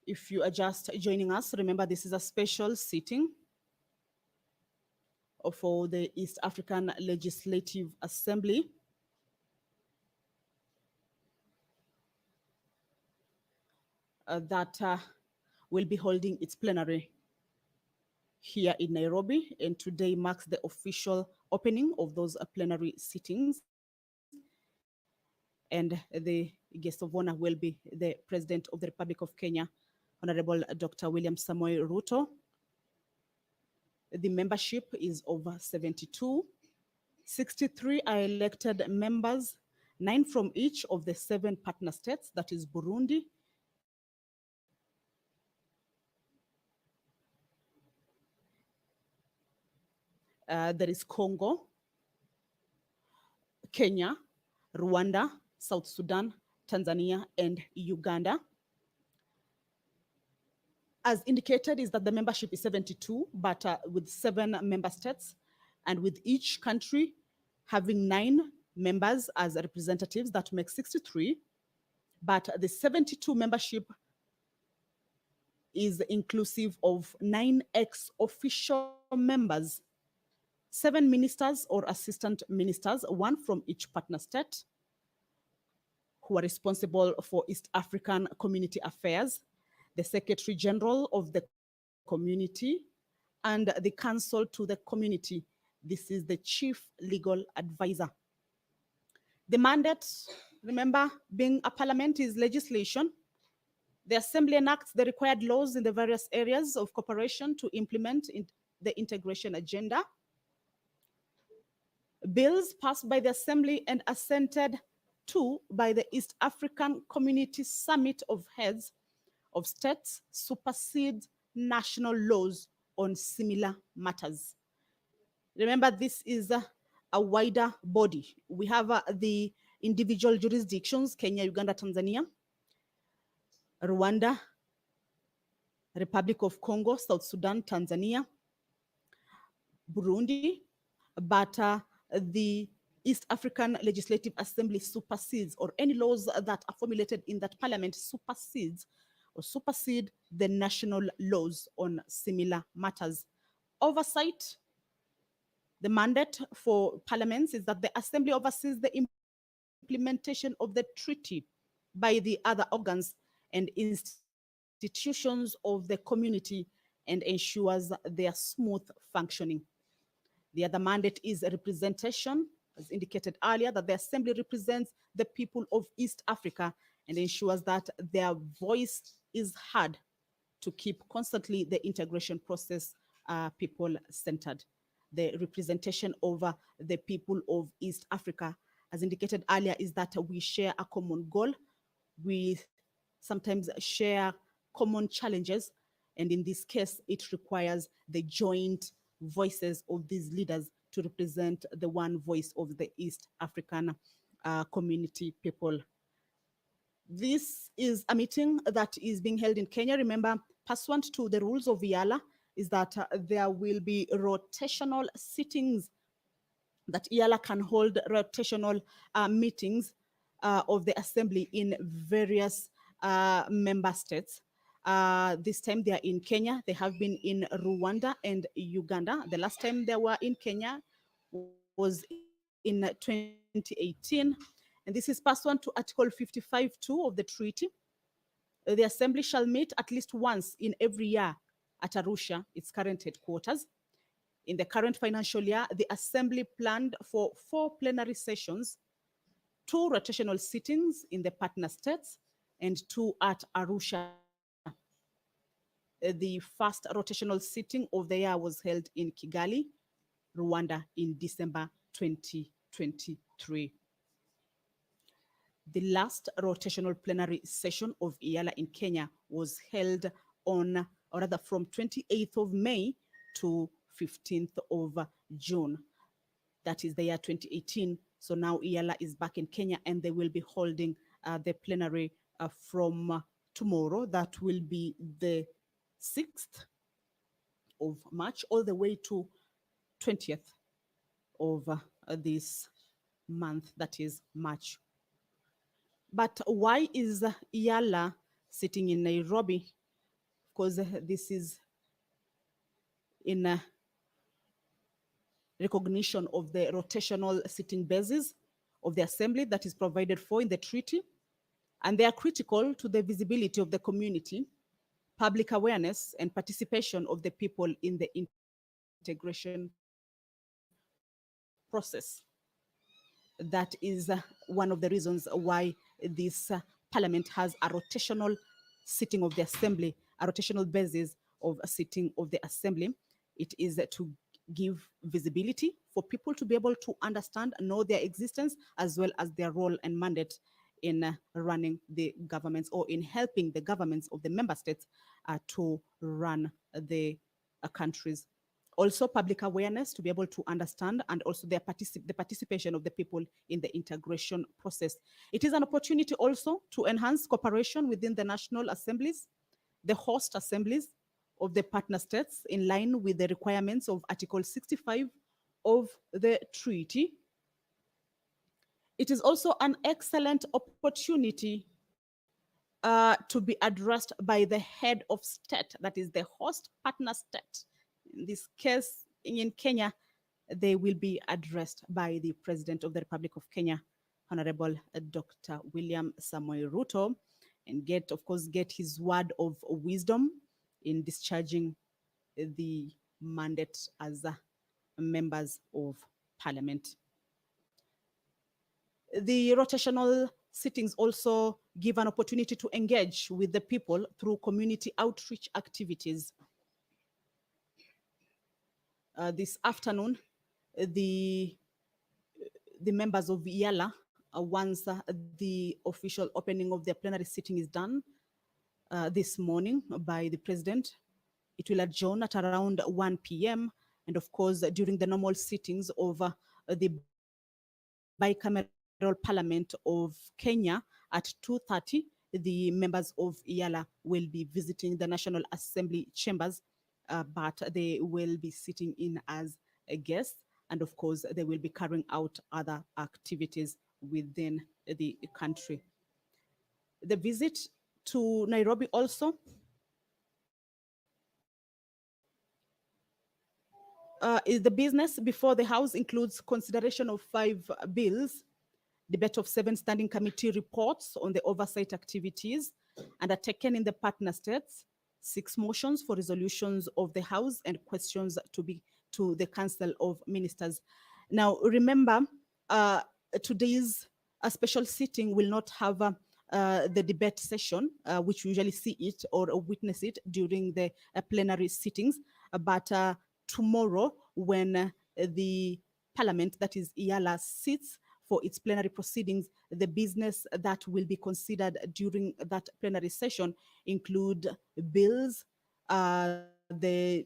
If you are just joining us, remember this is a special sitting for the East African Legislative Assembly. That will be holding its plenary here in Nairobi, and today marks the official opening of those plenary sittings. And the guest of honor will be the President of the Republic of Kenya, Honorable Dr. William Samoei Ruto. The membership is over 72. 63 are elected members, 9 from each of the 7 partner states, that is Burundi, there is Congo, Kenya, Rwanda, South Sudan, Tanzania, and Uganda. As indicated is that the membership is 72, but with 7 member states, and with each country having 9 members as representatives, that makes 63. But the 72 membership is inclusive of 9 ex-official members, 7 ministers or assistant ministers, 1 from each partner state, who are responsible for East African community affairs, the Secretary General of the community, and the counsel to the community. This is the chief legal advisor. The mandate, remember, being a parliament, is legislation. The assembly enacts the required laws in the various areas of cooperation to implement the integration agenda. Bills passed by the assembly and assented to by the East African Community Summit of Heads of States supersede national laws on similar matters. Remember, this is a wider body. We have the individual jurisdictions, Kenya, Uganda, Tanzania, Rwanda, Republic of Congo, South Sudan, Tanzania, Burundi, but the East African Legislative Assembly supersedes, or any laws that are formulated in that parliament supersede the national laws on similar matters. Oversight, the mandate for parliaments is that the assembly oversees the implementation of the treaty by the other organs and institutions of the community and ensures their smooth functioning. The other mandate is representation, as indicated earlier, that the assembly represents the people of East Africa and ensures that their voice is heard to keep constantly the integration process people-centered. The representation over the people of East Africa, as indicated earlier, is that we share a common goal. We sometimes share common challenges, and in this case, it requires the joint voices of these leaders to represent the one voice of the East African community people. This is a meeting that is being held in Kenya. Remember, pursuant to the rules of EALA, is that there will be rotational sittings, that EALA can hold rotational meetings of the assembly in various member states. This time they are in Kenya. They have been in Rwanda and Uganda. The last time they were in Kenya was in 2018. And this is pursuant to Article 55(2) of the treaty. The assembly shall meet at least once in every year at Arusha, its current headquarters. In the current financial year, the assembly planned for 4 plenary sessions, 2 rotational sittings in the partner states, and 2 at Arusha. The first rotational sitting of the year was held in Kigali, Rwanda, in December 2023. The last rotational plenary session of EALA in Kenya was held on, or rather from 28th of May to 15th of June. That is the year 2018. So now EALA is back in Kenya, and they will be holding the plenary from tomorrow. That will be the 6th of March all the way to 20th of this month, that is March. But why is EALA sitting in Nairobi? course, this is in recognition of the rotational sitting bases of the assembly that is provided for in the treaty, and they are critical to the visibility of the community, public awareness, and participation of the people in the integration process. That is one of the reasons why this parliament has a rotational sitting of the assembly, a rotational basis of a sitting of the assembly. It is to give visibility for people to be able to understand and know their existence, as well as their role and mandate in running the governments, or in helping the governments of the member states to run the countries. Also, public awareness to be able to understand, and also the participation of the people in the integration process. It is an opportunity also to enhance cooperation within the national assemblies, the host assemblies of the partner states, in line with the requirements of Article 65 of the treaty. It is also an excellent opportunity to be addressed by the head of state, that is the host partner state. In this case, in Kenya, they will be addressed by the President of the Republic of Kenya, Honorable Dr. William Samoei Ruto, and of course, get his word of wisdom in discharging the mandate as members of parliament. The rotational sittings also give an opportunity to engage with the people through community outreach activities. This afternoon, the members of EALA, once the official opening of their plenary sitting is done this morning by the president, it will adjourn at around 1 p.m. And of course, during the normal sittings of the bicameral parliament of Kenya at 2:30, the members of EALA will be visiting the National Assembly chambers, but they will be sitting in as a guest. And of course, they will be carrying out other activities within the country. The visit to Nairobi also is the business before the House includes consideration of 5 bills, debate of 7 standing committee reports on the oversight activities undertaken in the partner states, 6 motions for resolutions of the House, and questions to the Council of Ministers. Now, remember, today's special sitting will not have the debate session, which we usually see it or witness it during the plenary sittings, but tomorrow, when the parliament, that is EALA, sits for its plenary proceedings, the business that will be considered during that plenary session include bills. These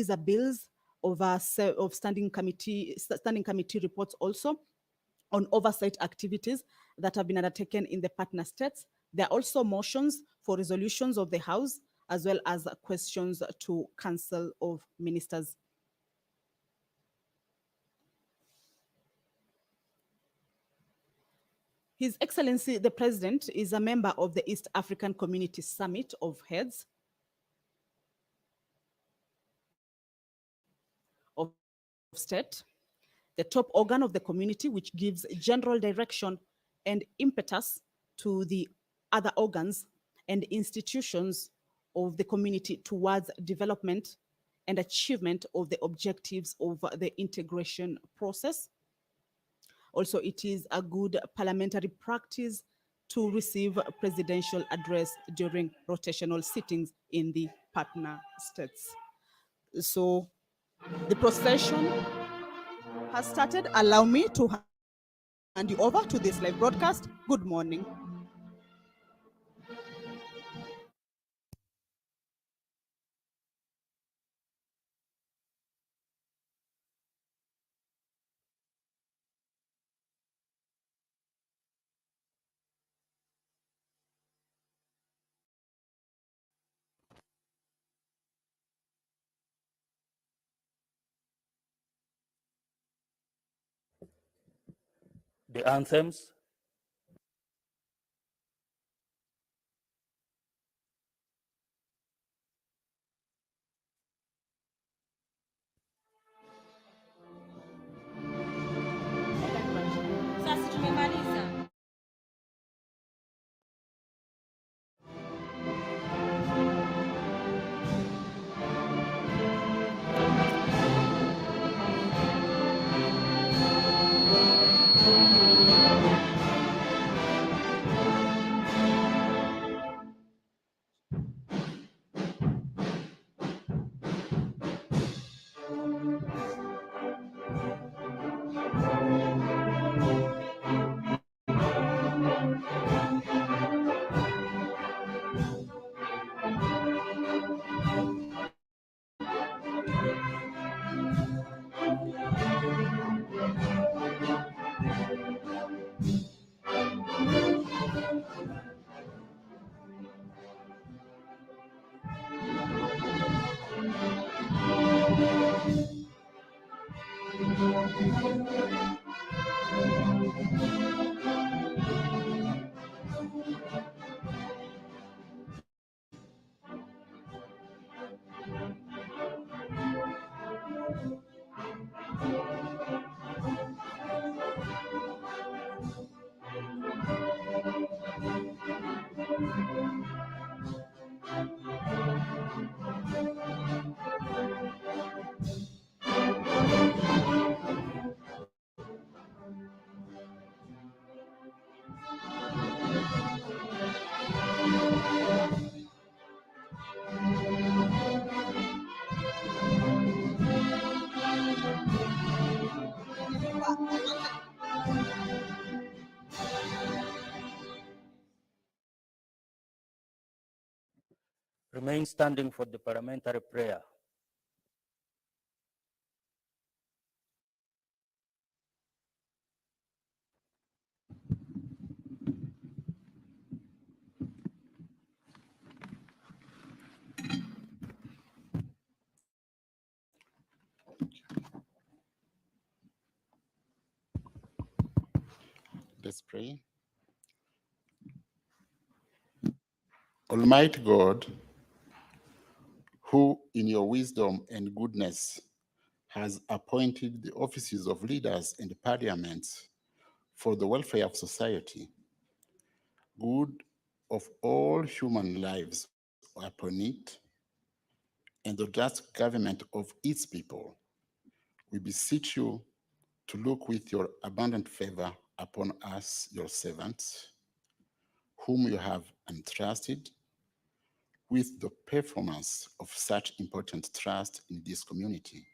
are bills of standing committee reports also on oversight activities that have been undertaken in the partner states. There are also motions for resolutions of the House, as well as questions to Council of Ministers. His Excellency the President is a member of the East African Community Summit of Heads of State, the top organ of the community, which gives general direction and impetus to the other organs and institutions of the community towards development and achievement of the objectives of the integration process. Also, it is a good parliamentary practice to receive a presidential address during rotational sittings in the partner states. So the procession has started. Allow me to hand you over to this live broadcast. Good morning. The anthems Remain standing for the parliamentary prayer. Let's pray. Almighty God, who in your wisdom and goodness has appointed the offices of leaders in the parliaments for the welfare of society, good of all human lives upon it, and the just government of its people, we beseech you to look with your abundant favor upon us, your servants, whom you have entrusted with the performance of such important trust in this community.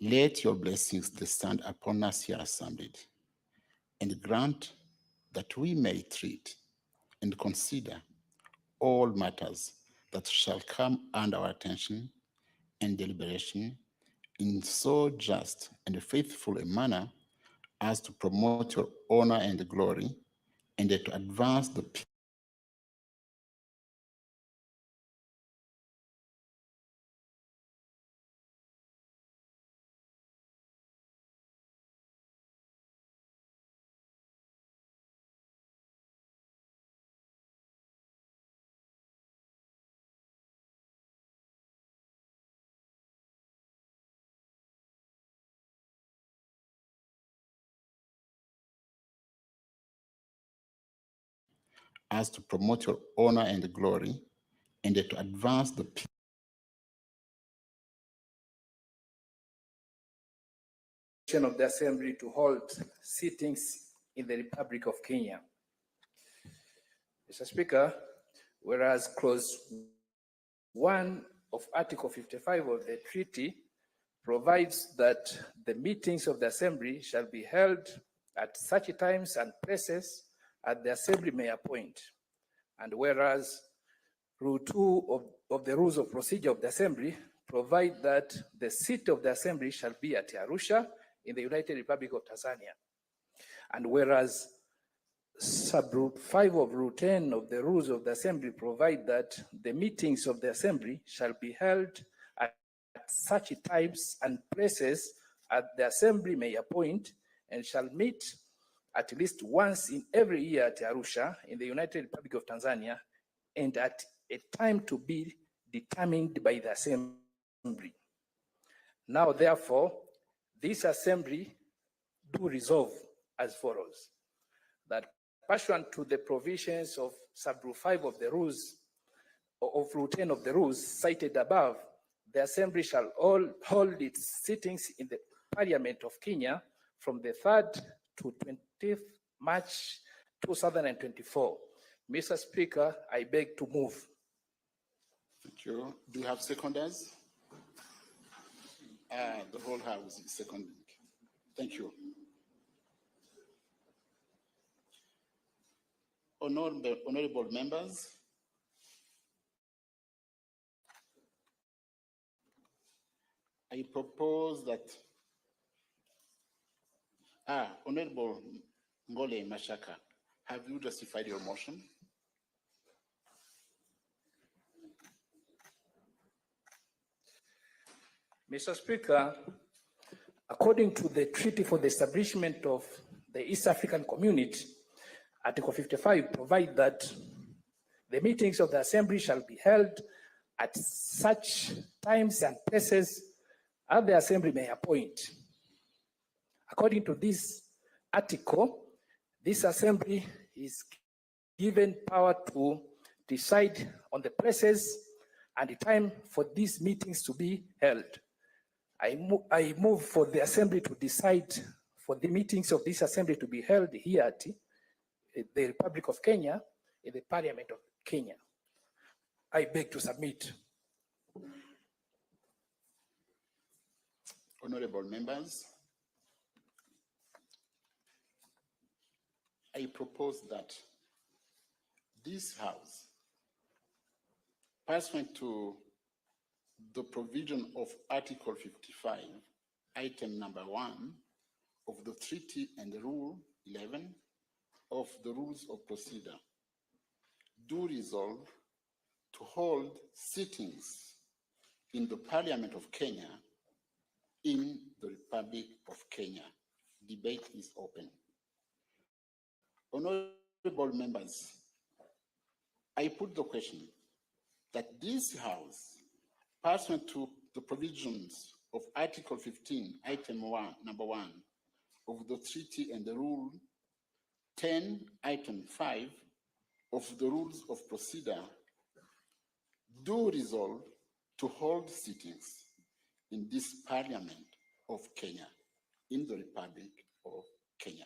Let your blessings descend upon us here assembled, and grant that we may treat and consider all matters that shall come under our attention and deliberation in so just and faithful a manner as to promote your honor and glory, and to advance the as to promote your honor and glory, and to advance the of the Assembly to hold sittings in the Republic of Kenya. Mr. Speaker, whereas Clause 1 of Article 55 of the treaty provides that the meetings of the Assembly shall be held at such times and places as the Assembly may appoint. And whereas Rule 2 of the Rules of Procedure of the Assembly provide that the seat of the Assembly shall be at Arusha in the United Republic of Tanzania. And whereas Sub-Rule 5 of Rule 10 of the Rules of the Assembly provide that the meetings of the Assembly shall be held at such times and places as the Assembly may appoint, and shall meet at least once in every year at Arusha in the United Republic of Tanzania, and at a time to be determined by the Assembly. Now, therefore, this Assembly do resolve as follows: that pursuant to the provisions of Sub-Rule 5 of the Rules, of Rule 10 of the Rules cited above, the Assembly shall all hold its sittings in the Parliament of Kenya from the 3rd to 20th March 2024. Mr. Speaker, I beg to move. Thank you. Do you have seconders? The whole House is seconding. Thank you. Honorable members, I propose that, Honorable Ngole Mashaka, have you justified your motion? Mr. Speaker, according to the Treaty for the Establishment of the East African Community, Article 55 provides that the meetings of the Assembly shall be held at such times and places as the Assembly may appoint. According to this article, this Assembly is given power to decide on the places and the time for these meetings to be held. I move for the Assembly to decide for the meetings of this Assembly to be held here at the Republic of Kenya, in the Parliament of Kenya. I beg to submit. Honorable members, I propose that this House pursuant to the provision of Article 55, item number 1 of the treaty and Rule 11 of the Rules of Procedure, do resolve to hold sittings in the Parliament of Kenya in the Republic of Kenya. Debate is open. Honorable members, I put the question that this House, pursuant to the provisions of Article 15, item 1, number 1 of the treaty and the Rule 10, item 5 of the Rules of Procedure, do resolve to hold sittings in this Parliament of Kenya, in the Republic of Kenya.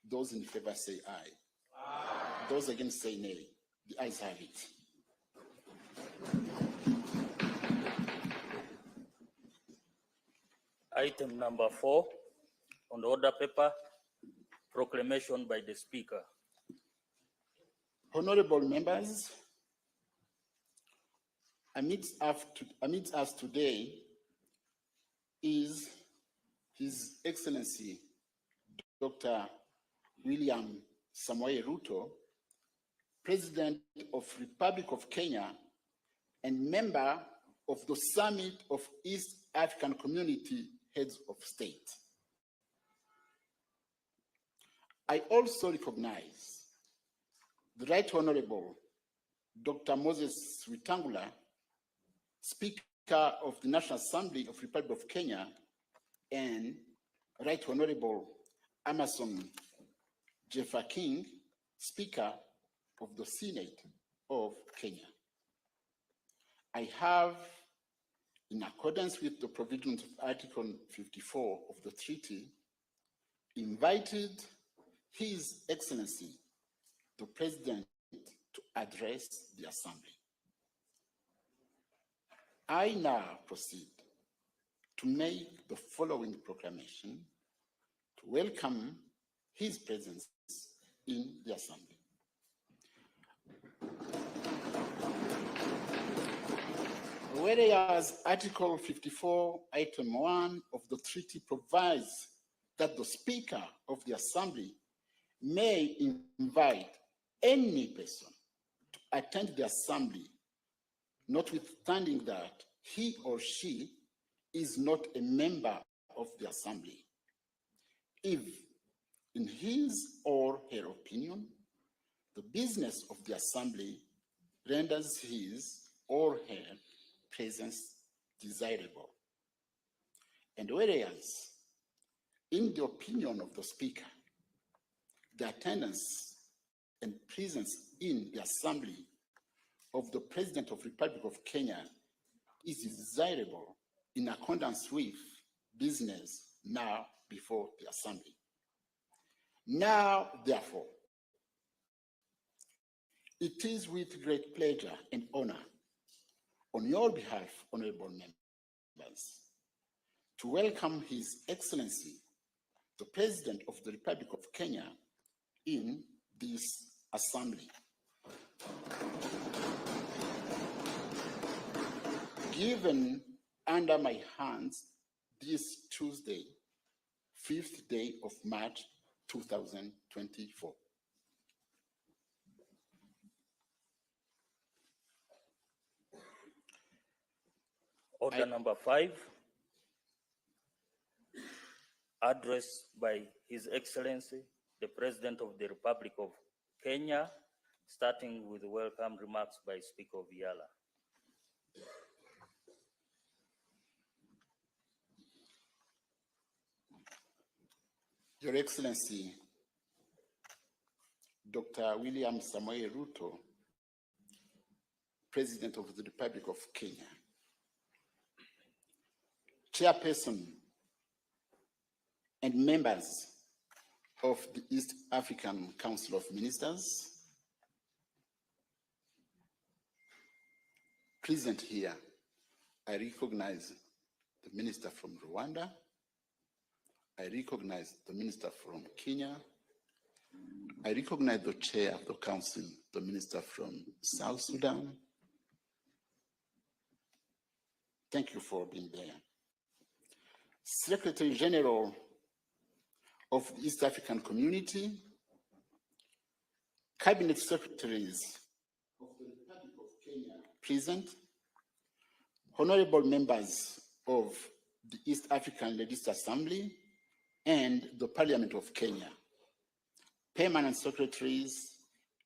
Those in favor say aye. Aye. Those against say nay. The ayes have it. Item number 4 on the order paper, proclamation by the Speaker. Honorable members, amidst us today is His Excellency Dr. William Samoei Ruto, President of Republic of Kenya and member of the Summit of East African Community Heads of State. I also recognize the Right Honorable Dr. Moses Wetangula, Speaker of the National Assembly of Republic of Kenya, and Right Honorable Amason Jeffer King, Speaker of the Senate of Kenya. I have, in accordance with the provisions of Article 54 of the treaty, invited His Excellency, the President, to address the Assembly. I now proceed to make the following proclamation to welcome His presence in the Assembly. Whereas Article 54, item 1 of the treaty provides that the Speaker of the Assembly may invite any person to attend the Assembly, notwithstanding that he or she is not a member of the Assembly, if, in his or her opinion, the business of the Assembly renders his or her presence desirable. And whereas, in the opinion of the Speaker, the attendance and presence in the Assembly of the President of the Republic of Kenya is desirable in accordance with business now before the Assembly. Now, therefore, it is with great pleasure and honor on your behalf, honorable members, to welcome His Excellency, the President of the Republic of Kenya, in this Assembly. Given under my hands this Tuesday, 5th day of March, 2024. Order number 5, address by His Excellency, the President of the Republic of Kenya, starting with welcome remarks by Speaker of EALA. Your Excellency, Dr. William Samoei Ruto, President of the Republic of Kenya, Chairperson and members of the East African Council of Ministers, present here, I recognize the Minister from Rwanda, I recognize the Minister from Kenya, I recognize the Chair of the Council, the Minister from South Sudan, Thank you for being there. Secretary General of the East African Community, Cabinet Secretaries of the Republic of Kenya present, honorable members of the East African Legislative Assembly and the Parliament of Kenya, permanent secretaries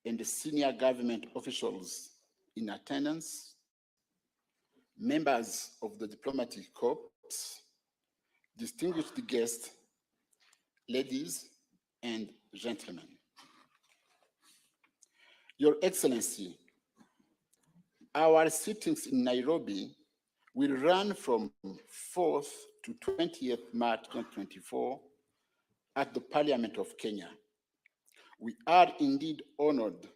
and the senior government officials in attendance, members of the diplomatic corps, distinguished guests, ladies and gentlemen. Your Excellency, our sittings in Nairobi will run from 4th to 20th March 2024 at the Parliament of Kenya. We are indeed honored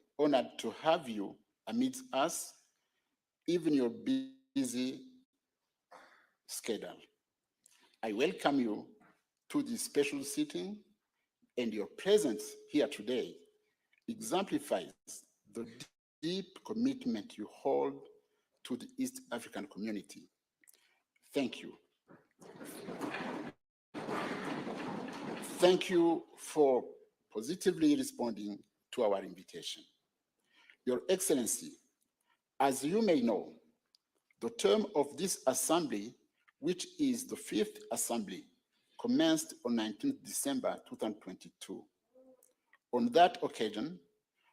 to have you amidst us, even your busy schedule. I welcome you to this special sitting, and your presence here today exemplifies the deep commitment you hold to the East African community. Thank you. Thank you for positively responding to our invitation. Your Excellency, as you may know, the term of this assembly, which is the 5th assembly, commenced on 19th December 2022. On that occasion,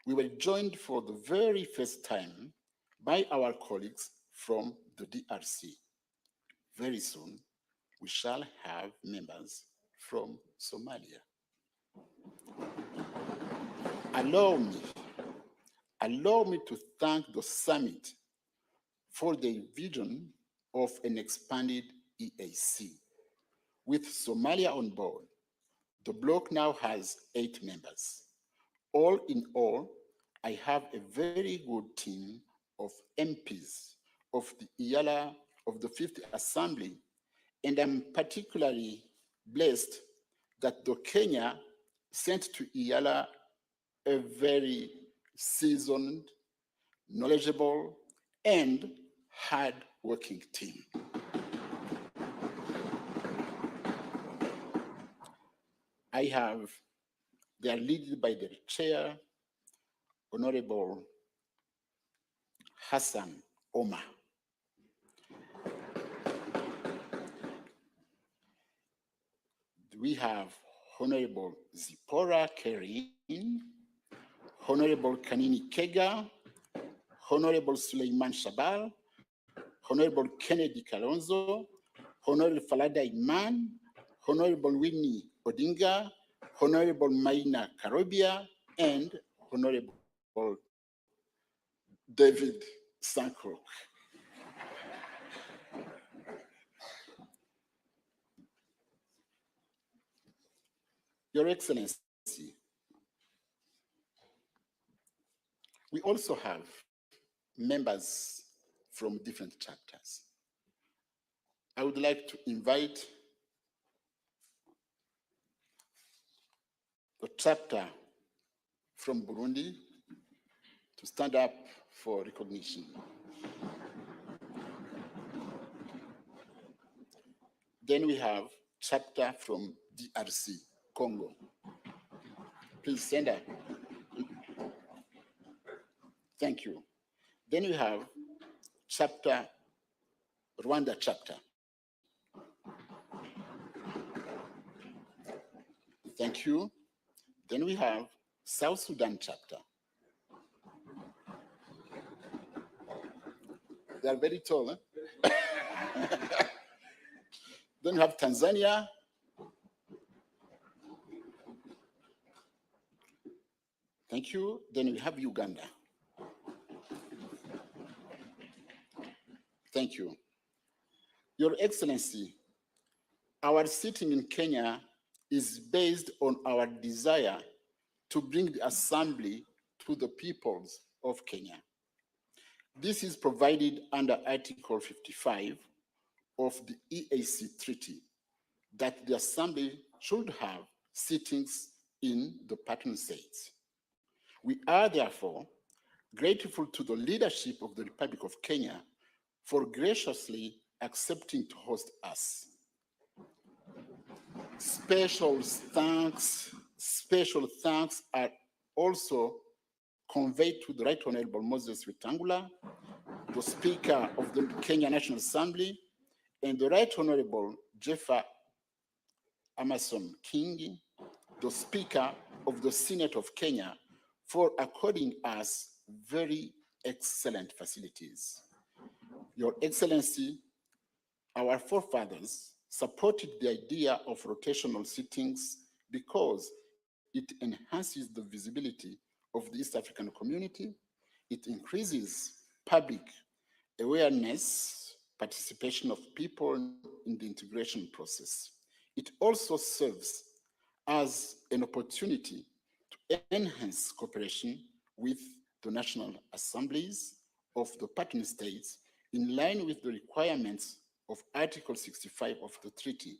we were joined for the very first time by our colleagues from the DRC. Very soon, we shall have members from Somalia. Allow me to thank the summit for the vision of an expanded EAC. With Somalia on board, the bloc now has 8 members. All in all, I have a very good team of MPs of the EALA of the 5th Assembly, and I'm particularly blessed that the Kenya sent to EALA a very seasoned, knowledgeable, and hard-working team. They are led by their chair, Honorable Hassan Omar. We have Honorable Zipporah Kerin, Honorable Kanini Kega, Honorable Suleiman Shabal, Honorable Kennedy Kalonzo, Honorable Falada Iman, Honorable Winnie Odinga, Honorable Maina Karobia, and Honorable David Sankrook. Your Excellency, we also have members from different chapters. I would like to invite the chapter from Burundi to stand up for recognition. Then we have chapter from DRC, Congo. Please stand up. Thank you. Then we have chapter, Rwanda chapter. Thank you. Then we have South Sudan chapter. They are very tall, huh? Then we have Tanzania. Thank you. Then we have Uganda. Thank you. Your Excellency, our sitting in Kenya is based on our desire to bring the assembly to the peoples of Kenya. This is provided under Article 55 of the EAC Treaty, that the assembly should have sittings in the partner states. We are therefore grateful to the leadership of the Republic of Kenya for graciously accepting to host us. Special thanks are also conveyed to the Right Honorable Moses Wetangula, the Speaker of the Kenya National Assembly, and the Right Honorable Jeffa Amason King, the Speaker of the Senate of Kenya, for according us very excellent facilities. Your Excellency, our forefathers supported the idea of rotational sittings because it enhances the visibility of the East African community, it increases public awareness, participation of people in the integration process. It also serves as an opportunity to enhance cooperation with the national assemblies of the partner states in line with the requirements of Article 65 of the treaty.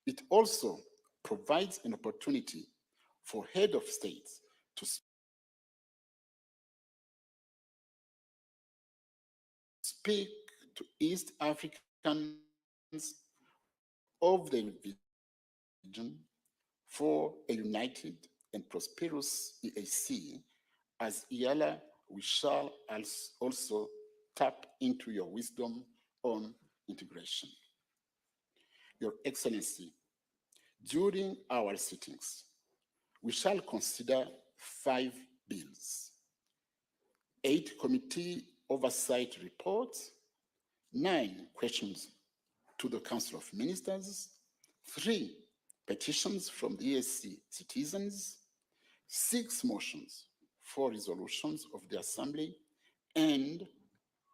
It also provides an opportunity for head of states to speak to East Africans of the region for a united and prosperous EAC. As EALA, we shall also tap into your wisdom on integration. Your Excellency, during our sittings, we shall consider 5 bills, 8 committee oversight reports, 9 questions to the Council of Ministers, 3 petitions from the EAC citizens, 6 motions for resolutions of the Assembly, and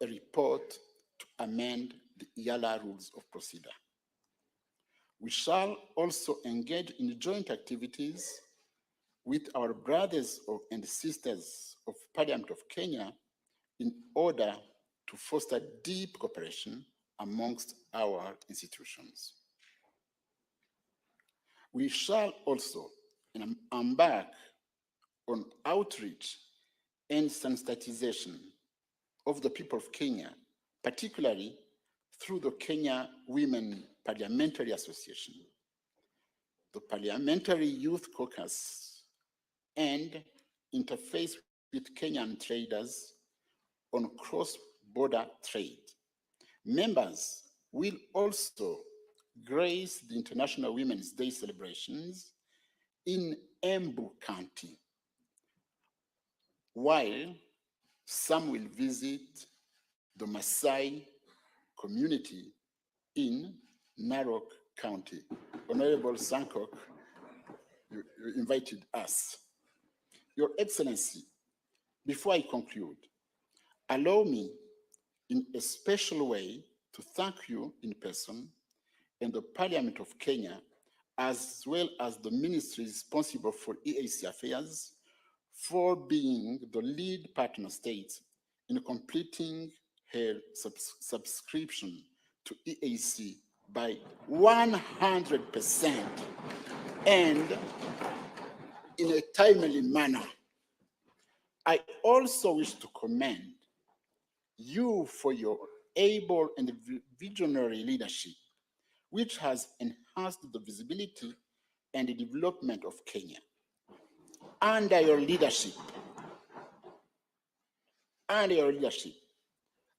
a report to amend the EALA rules of procedure. We shall also engage in joint activities with our brothers and sisters of Parliament of Kenya in order to foster deep cooperation amongst our institutions. We shall also embark on outreach and sensitization of the people of Kenya, particularly through the Kenya Women Parliamentary Association, the Parliamentary Youth Caucus, and interface with Kenyan traders on cross-border trade. Members will also grace the International Women's Day celebrations in Embu County, while some will visit the Maasai community in Narok County. Honorable Sankok, you invited us. Your Excellency, before I conclude, allow me in a special way to thank you in person and the Parliament of Kenya, as well as the ministry responsible for EAC affairs, for being the lead partner state in completing her subscription to EAC by 100% and in a timely manner. I also wish to commend you for your able and visionary leadership, which has enhanced the visibility and the development of Kenya. Under your leadership,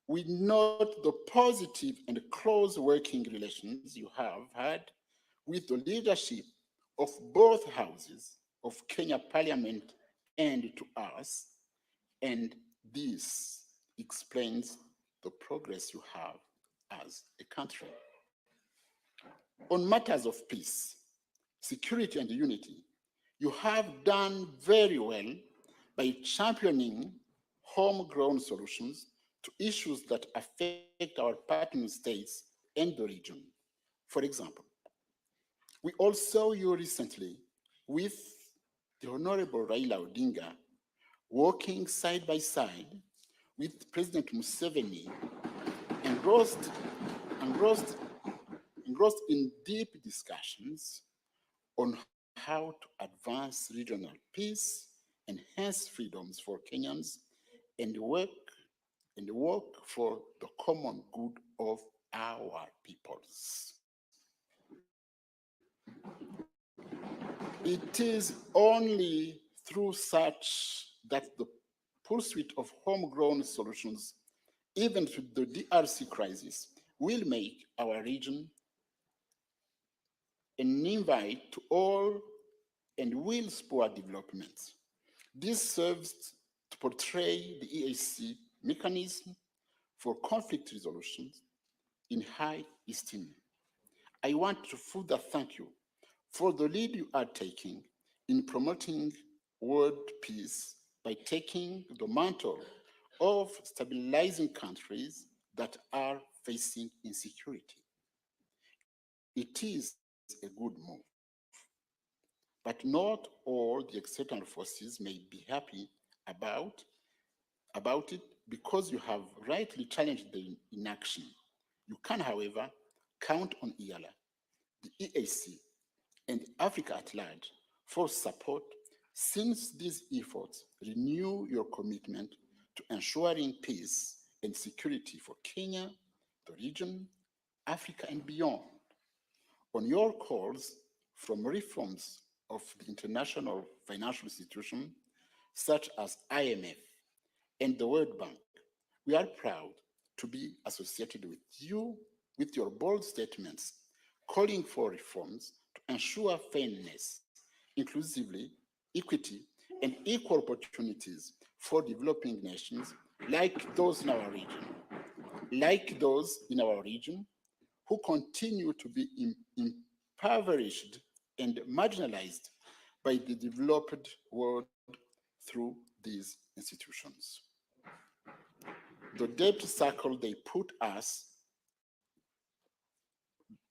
we note the positive and close working relations you have had with the leadership of both houses of Kenya Parliament and to us, and this explains the progress you have as a country. On matters of peace, security, and unity, you have done very well by championing homegrown solutions to issues that affect our partner states and the region. For example, we all saw you recently with the Honorable Raila Odinga working side by side with President Museveni, engrossed in deep discussions on how to advance regional peace, enhance freedoms for Kenyans, and work for the common good of our peoples. It is only through such that the pursuit of homegrown solutions, even to the DRC crisis, will make our region an invite to all and will spur development. This serves to portray the EAC mechanism for conflict resolution in high esteem. I want to further thank you for the lead you are taking in promoting world peace by taking the mantle of stabilizing countries that are facing insecurity. It is a good move. But not all the external forces may be happy about it because you have rightly challenged the inaction. You can, however, count on EALA, the EAC, and Africa at large for support since these efforts renew your commitment to ensuring peace and security for Kenya, the region, Africa, and beyond. On your calls from reforms of the international financial institution, such as IMF and the World Bank, we are proud to be associated with you with your bold statements calling for reforms to ensure fairness, inclusively, equity, and equal opportunities for developing nations like those in our region, who continue to be impoverished and marginalized by the developed world through these institutions. The debt cycle they put us,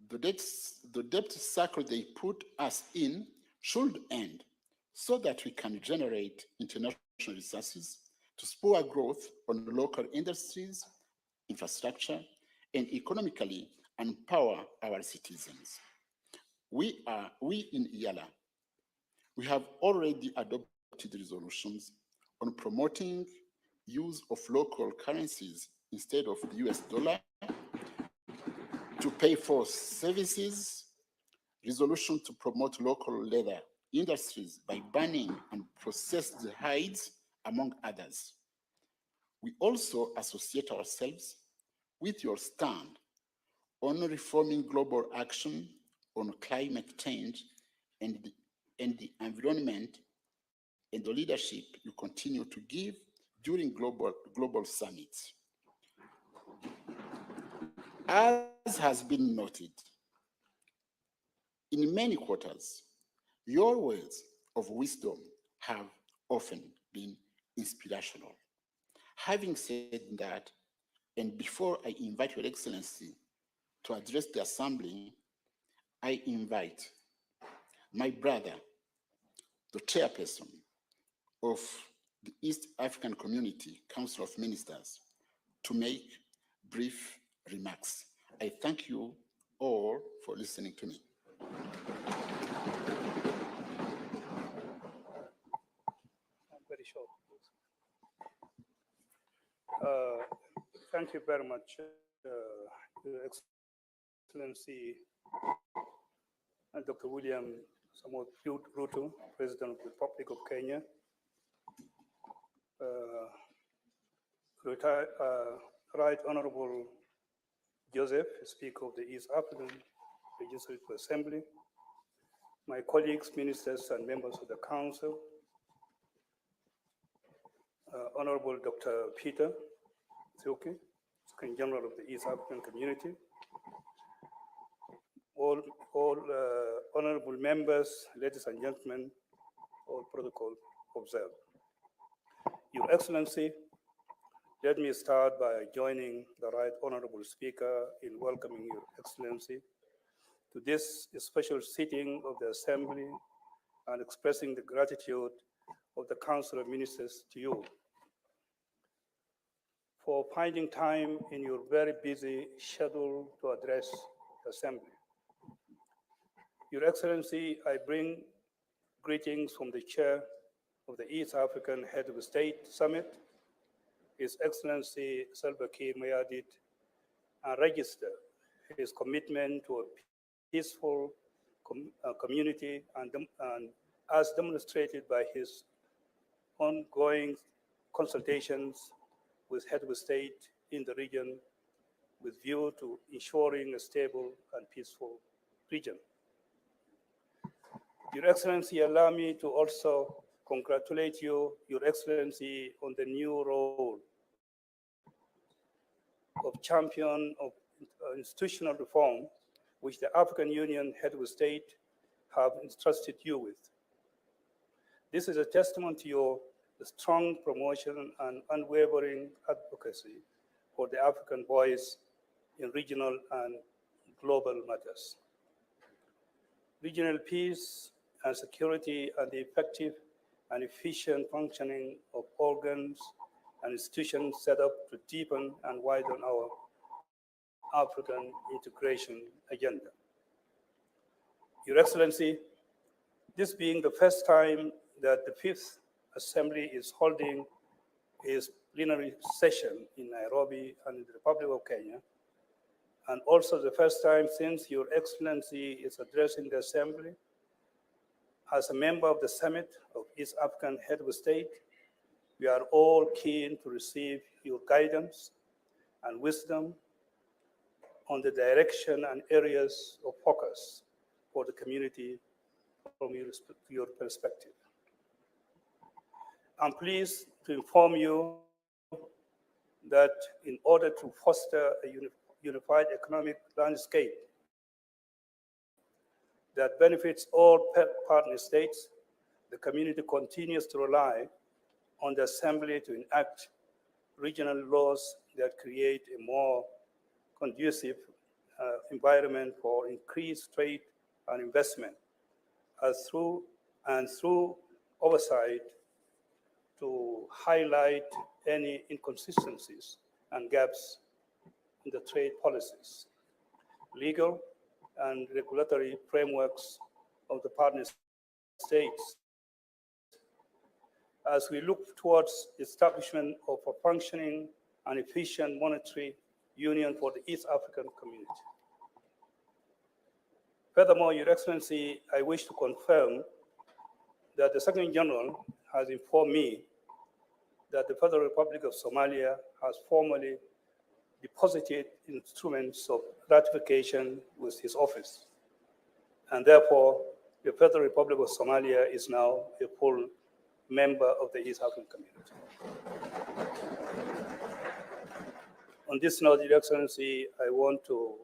the debt cycle they put us in should end so that we can generate international resources to spur growth on local industries, infrastructure, and economically empower our citizens. We in EALA, we have already adopted resolutions on promoting use of local currencies instead of the US dollar to pay for services, resolution to promote local leather industries by banning and processed hides, among others. We also associate ourselves with your stand on reforming global action on climate change and the environment and the leadership you continue to give during global summits. As has been noted, in many quarters, your words of wisdom have often been inspirational. Having said that, and before I invite Your Excellency to address the Assembly, I invite my brother, the chairperson of the East African Community Council of Ministers, to make brief remarks. I thank you all for listening to me. Very short. Thank you very much, Your Excellency, Dr. William Samoei Ruto, President of the Republic of Kenya, Right Honorable Joseph, Speaker of the East African Legislative Assembly, my colleagues, ministers, and members of the Council, Honorable Dr. Peter Thiuki, Secretary General of the East African Community, all honorable members, ladies and gentlemen, all protocol observed. Your Excellency, let me start by joining the Right Honorable Speaker in welcoming Your Excellency to this special sitting of the Assembly and expressing the gratitude of the Council of Ministers to you for finding time in your very busy schedule to address the Assembly. Your Excellency, I bring greetings from the Chair of the East African Head of State Summit, His Excellency Salva Kiir Mayardit, and register his commitment to a peaceful community and as demonstrated by his ongoing consultations with head of state in the region with view to ensuring a stable and peaceful region. Your Excellency, allow me to also congratulate you, Your Excellency, on the new role of champion of institutional reform, which the African Union head of state have entrusted you with. This is a testament to your strong promotion and unwavering advocacy for the African voice in regional and global matters. Regional peace and security and the effective and efficient functioning of organs and institutions set up to deepen and widen our African integration agenda. Your Excellency, this being the first time that the Fifth Assembly is holding its plenary session in Nairobi and in the Republic of Kenya, and also the first time since Your Excellency is addressing the Assembly, as a member of the Summit of East African Head of State, we are all keen to receive your guidance and wisdom on the direction and areas of focus for the community from your perspective. I'm pleased to inform you that in order to foster a unified economic landscape that benefits all partner states, the community continues to rely on the Assembly to enact regional laws that create a more conducive environment for increased trade and investment, as through oversight to highlight any inconsistencies and gaps in the trade policies, legal and regulatory frameworks of the partner states. As we look towards the establishment of a functioning and efficient monetary union for the East African community. Furthermore, Your Excellency, I wish to confirm that the Secretary General has informed me that the Federal Republic of Somalia has formally deposited instruments of ratification with his office, and therefore the Federal Republic of Somalia is now a full member of the East African community. On this note, Your Excellency, I want to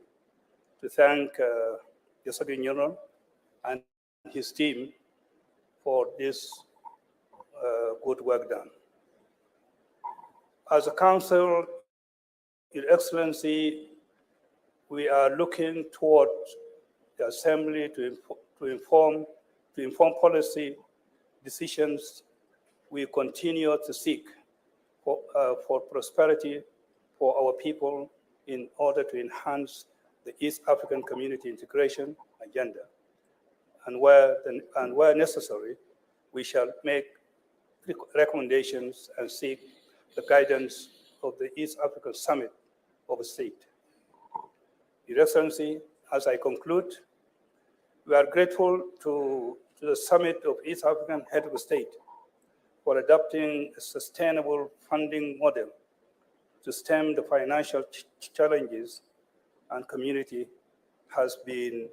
thank the Secretary General and his team for this good work done. As a council, Your Excellency, we are looking toward the Assembly to inform policy decisions we continue to seek for prosperity for our people in order to enhance the East African community integration agenda. And where necessary, we shall make recommendations and seek the guidance of the East African Summit of State. Your Excellency, as I conclude, we are grateful to the Summit of East African Head of State for adopting a sustainable funding model to stem the financial challenges and community has been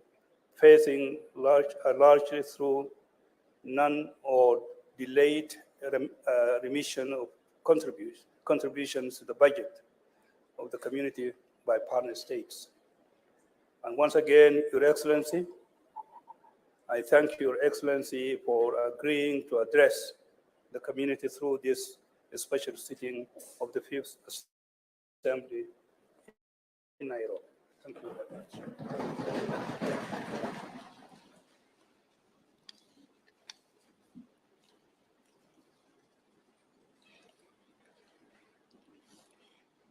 facing largely through none or delayed remission of contributions to the budget of the community by partner states. And once again, Your Excellency, I thank Your Excellency for agreeing to address the community through this special sitting of the Fifth Assembly in Nairobi. Thank you very much.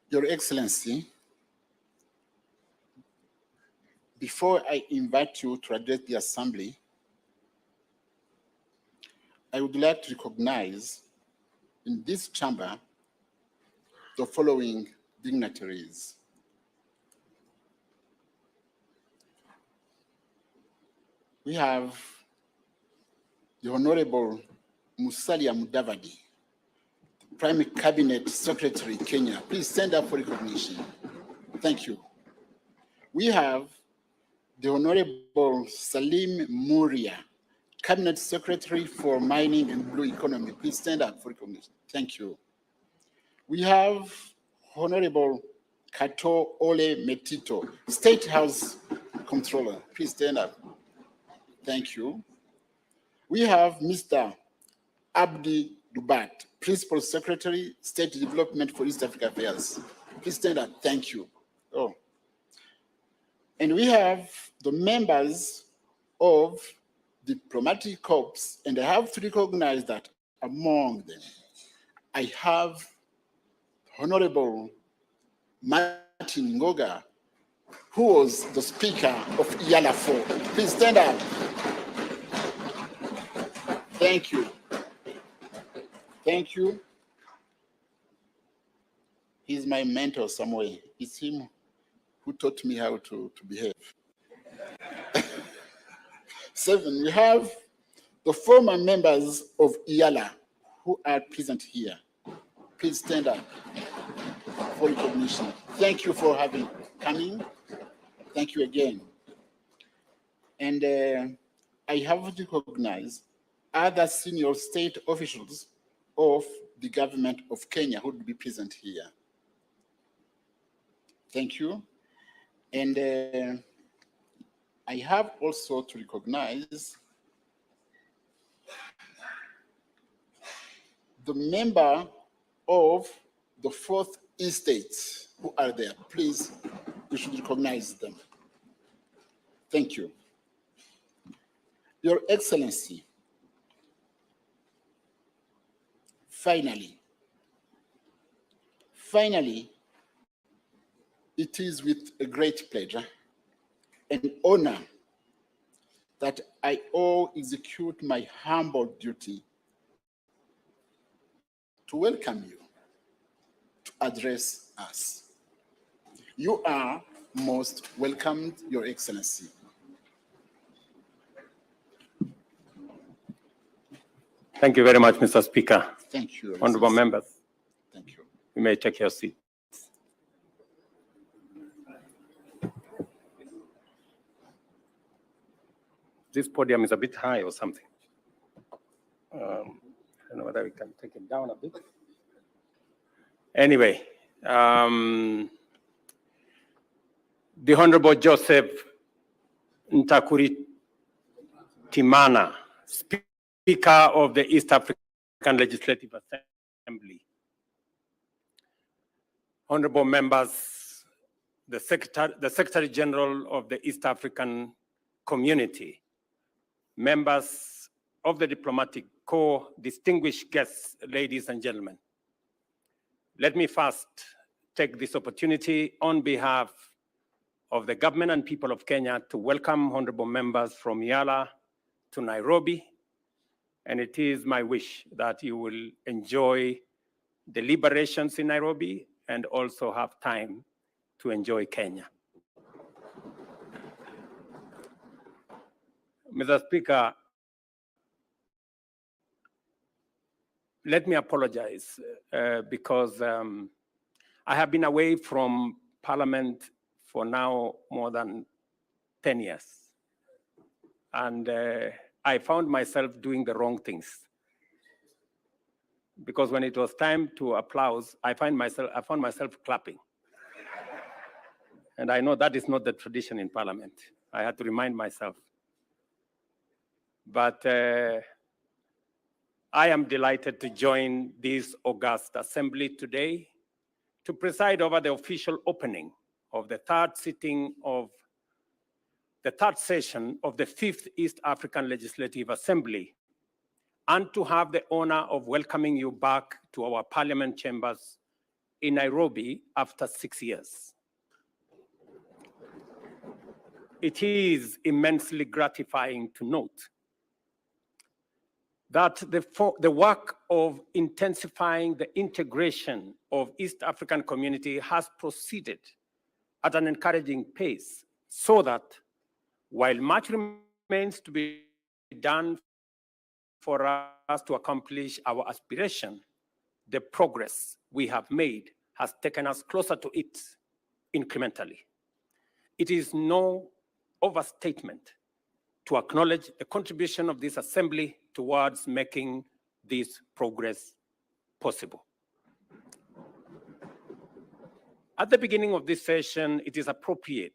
Your Excellency, before I invite you to address the Assembly, I would like to recognize in this chamber the following dignitaries: We have the Honorable Musalia Mudavadi, Prime Cabinet Secretary, Kenya. Please stand up for recognition. Thank you. We have the Honorable Salim Muria, Cabinet Secretary for Mining and Blue Economy. Please stand up for recognition. Thank you. We have Honorable Kato Ole Metito, State House Controller. Please stand up. Thank you. We have Mr. Abdi Dubat, Principal Secretary, State Development for East Africa Affairs. Please stand up. Thank you. Oh. And we have the members of diplomatic corps, and I have to recognize that among them, I have Honorable Martin Ngoga, who was the Speaker of EALA 4. Please stand up. Thank you. Thank you. He's my mentor, Samoei. It's him who taught me how to behave. 7, we have the former members of EALA who are present here. Please stand up for recognition. Thank you for coming. Thank you again. And I have to recognize other senior state officials of the government of Kenya who would be present here. Thank you. And I have also to recognize the member of the 4th estate who are there. Please, you should recognize them. Thank you. Your Excellency, finally, it is with a great pleasure and honor that I all execute my humble duty to welcome you to address us. You are most welcomed, Your Excellency. Thank you very much, Mr. Speaker. Thank you, Your Honorable Excellency. members, Thank you. you may take your seat. This podium is a bit high or something. I don't know whether we can take it down a bit. Anyway, the Honorable Joseph Ntakuri Timana, Speaker of the East African Legislative Assembly. Honorable members, the Secretary General of the East African Community, members of the Diplomatic Corps, distinguished guests, ladies and gentlemen. Let me first take this opportunity on behalf of the government and people of Kenya to welcome honorable members from EALA to Nairobi. And it is my wish that you will enjoy deliberations in Nairobi and also have time to enjoy Kenya. Mr. Speaker, let me apologize because I have been away from Parliament for now more than 10 years. And I found myself doing the wrong things. Because when it was time to applause, I found myself clapping. And I know that is not the tradition in Parliament. I had to remind myself. But I am delighted to join this august assembly today to preside over the official opening of the third session of the 5th East African Legislative Assembly, and to have the honor of welcoming you back to our Parliament chambers in Nairobi after 6 years. It is immensely gratifying to note that the work of intensifying the integration of East African community has proceeded at an encouraging pace, so that while much remains remains to be done for us to accomplish our aspiration, the progress we have made has taken us closer to it incrementally. It is no overstatement to acknowledge the contribution of this assembly towards making this progress possible. At the beginning of this session, it is appropriate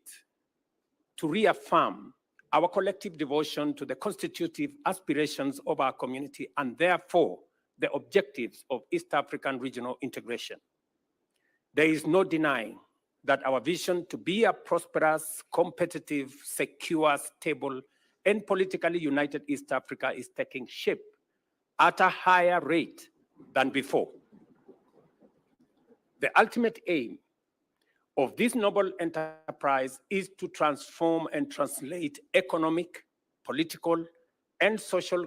to reaffirm our collective devotion to the constitutive aspirations of our community and therefore the objectives of East African regional integration. There is no denying that our vision to be a prosperous, competitive, secure, stable, and politically united East Africa is taking shape at a higher rate than before. The ultimate aim of this noble enterprise is to transform and translate economic, political, and social,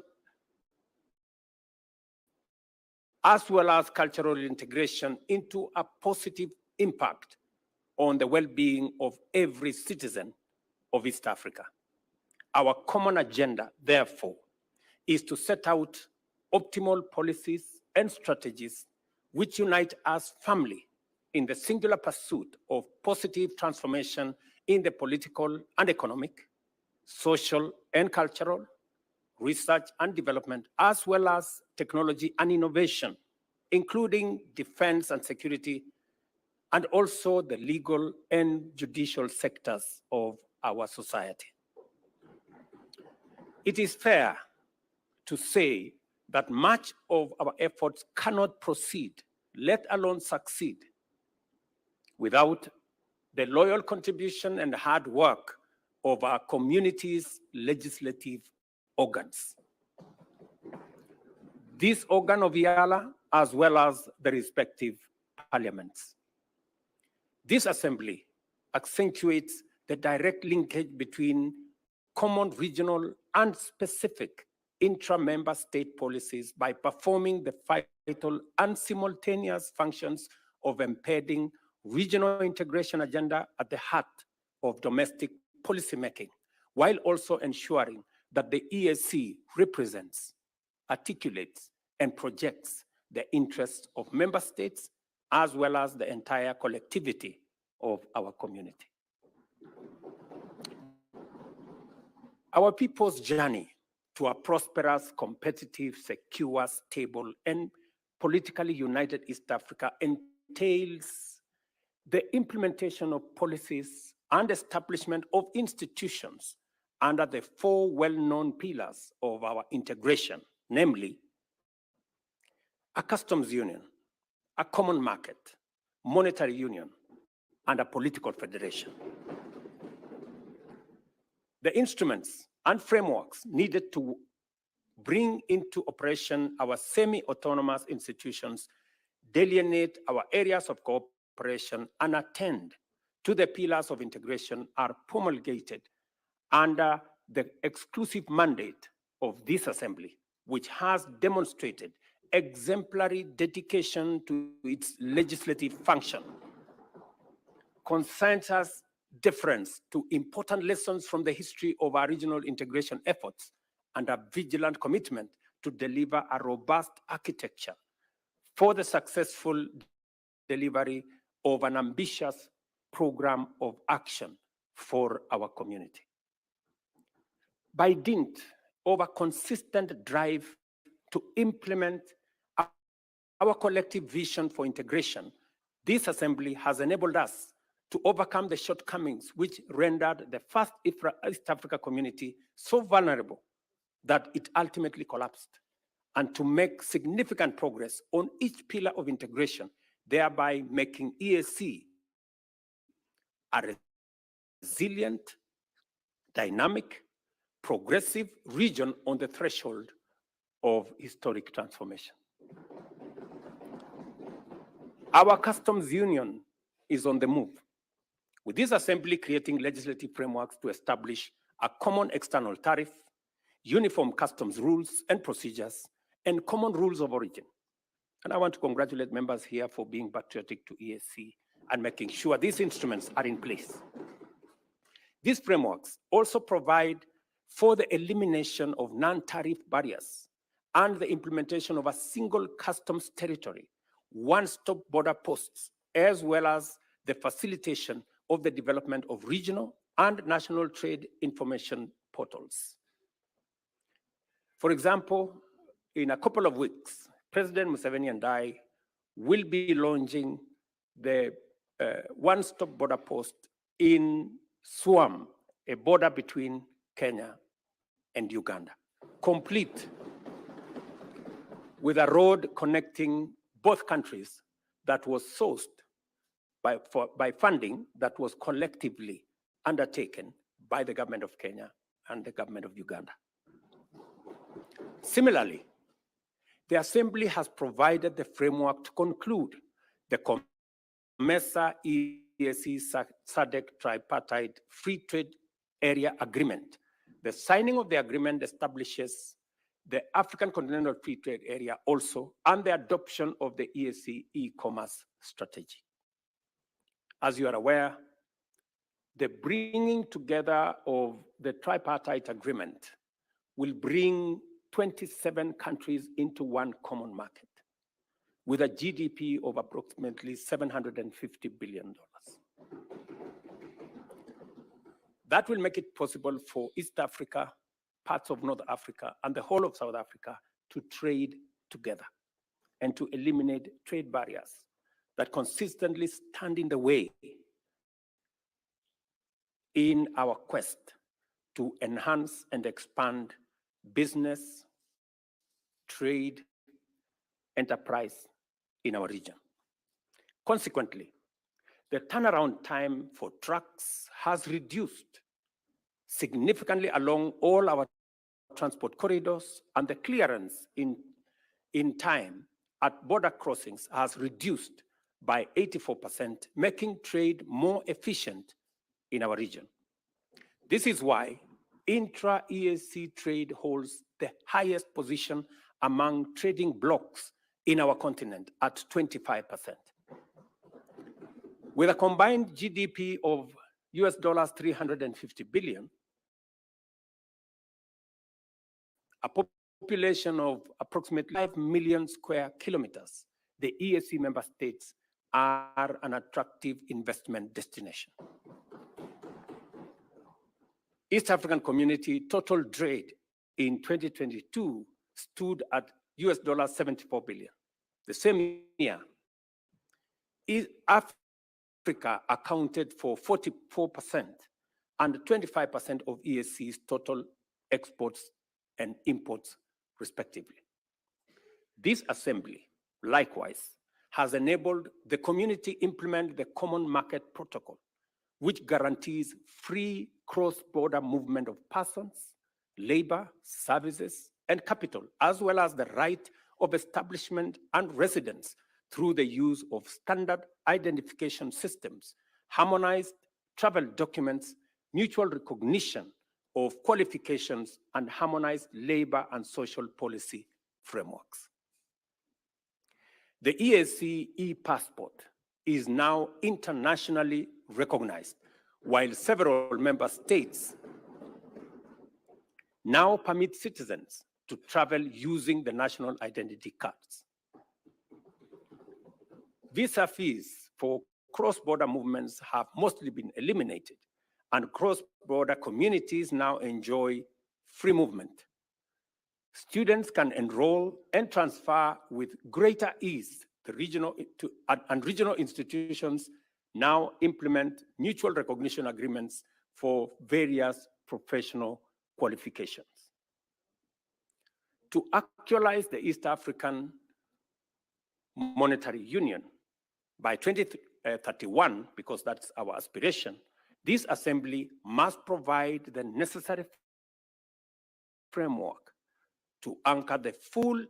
as well as cultural integration into a positive impact on the well-being of every citizen of East Africa. Our common agenda, therefore, is to set out optimal policies and strategies which unite us firmly in the singular pursuit of positive transformation in the political and economic, social and cultural, research and development, as well as technology and innovation, including defense and security, and also the legal and judicial sectors of our society. It is fair to say that much of our efforts cannot proceed, let alone succeed, without the loyal contribution and hard work of our community's legislative organs. This organ of EALA, as well as the respective parliaments. This assembly accentuates the direct linkage between common regional and specific intra-member state policies by performing the vital and simultaneous functions of embedding regional integration agenda at the heart of domestic policymaking, while also ensuring that the EAC represents, articulates, and projects the interests of member states as well as the entire collectivity of our community. Our people's journey to a prosperous, competitive, secure, stable, and politically united East Africa entails the implementation of policies and establishment of institutions under the four well-known pillars of our integration, namely a customs union, a common market, monetary union, and a political federation. The instruments and frameworks needed to bring into operation our semi-autonomous institutions delineate our areas of cooperation and attend to the pillars of integration are promulgated under the exclusive mandate of this assembly, which has demonstrated exemplary dedication to its legislative function, consensus deference to important lessons from the history of our regional integration efforts, and a vigilant commitment to deliver a robust architecture for the successful delivery of an ambitious program of action for our community. By dint of a consistent drive to implement our collective vision for integration, this assembly has enabled us to overcome the shortcomings which rendered the first East Africa community so vulnerable that it ultimately collapsed, and to make significant progress on each pillar of integration, thereby making EAC a resilient, dynamic, progressive region on the threshold of historic transformation. Our customs union is on the move, with this assembly creating legislative frameworks to establish a common external tariff, uniform customs rules and procedures, and common rules of origin. And I want to congratulate members here for being patriotic to EAC and making sure these instruments are in place. These frameworks also provide for the elimination of non-tariff barriers and the implementation of a single customs territory, one-stop border posts, as well as the facilitation of the development of regional and national trade information portals. For example, in a couple of weeks, President Museveni and I will be launching the one-stop border post in Swam, a border between Kenya and Uganda, complete with a road connecting both countries that was sourced by funding that was collectively undertaken by the government of Kenya and the government of Uganda. Similarly, the Assembly has provided the framework to conclude the COMESA EAC SADC tripartite free trade area agreement. The signing of the agreement establishes the African Continental Free Trade Area also, and the adoption of the EAC e-commerce strategy. As you are aware, the bringing together of the tripartite agreement will bring 27 countries into one common market with a GDP of approximately $750 billion. That will make it possible for East Africa, parts of North Africa, and the whole of South Africa to trade together and to eliminate trade barriers that consistently stand in the way in our quest to enhance and expand business, trade, enterprise in our region. Consequently, the turnaround time for trucks has reduced significantly along all our transport corridors, and the clearance in time at border crossings has reduced by 84%, making trade more efficient in our region. This is why intra-EAC trade holds the highest position among trading blocs in our continent at 25%. With a combined GDP of US dollars 350 billion, a population of approximately 5 million square kilometers, the EAC member states are an attractive investment destination. East African Community total trade in 2022 stood at US dollars 74 billion. The same year, Africa accounted for 44% and 25% of EAC's total exports and imports, respectively. This assembly, likewise, has enabled the community implement the Common Market Protocol, which guarantees free cross-border movement of persons, labor, services, and capital, as well as the right of establishment and residence through the use of standard identification systems, harmonized travel documents, mutual recognition of qualifications, and harmonized labor and social policy frameworks. The EAC e-passport is now internationally recognized, while several member states now permit citizens to travel using the national identity cards. Visa fees for cross-border movements have mostly been eliminated, and cross-border communities now enjoy free movement. Students can enroll and transfer with greater ease. Regional institutions now implement mutual recognition agreements for various professional qualifications. To actualize the East African Monetary Union by 2031, because that's our aspiration, this assembly must provide the necessary framework to anchor the full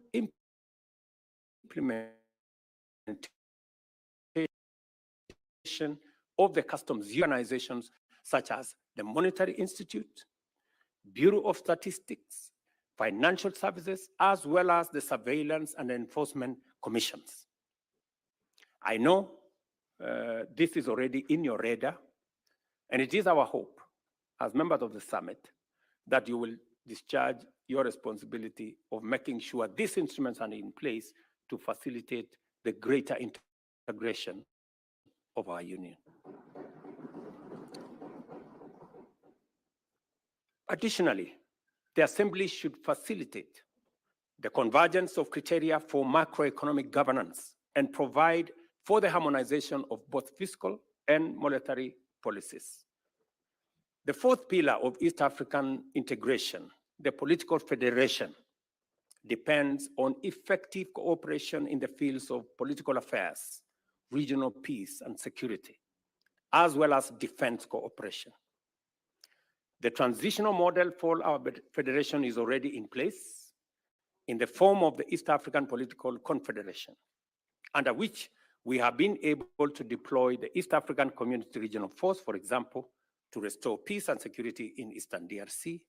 implementation of the customs organizations such as the Monetary Institute, Bureau of Statistics, Financial Services, as well as the Surveillance and Enforcement Commissions. I know this is already in your radar, and it is our hope as members of the summit that you will discharge your responsibility of making sure these instruments are in place to facilitate the greater integration of our union. Additionally, the Assembly should facilitate the convergence of criteria for macroeconomic governance and provide for the harmonization of both fiscal and monetary policies. The fourth pillar of East African integration, the political federation, depends on effective cooperation in the fields of political affairs, regional peace and security, as well as defense cooperation. The transitional model for our federation is already in place in the form of the East African Political Confederation, under which we have been able to deploy the East African Community Regional Force, for example, to restore peace and security in Eastern DRC,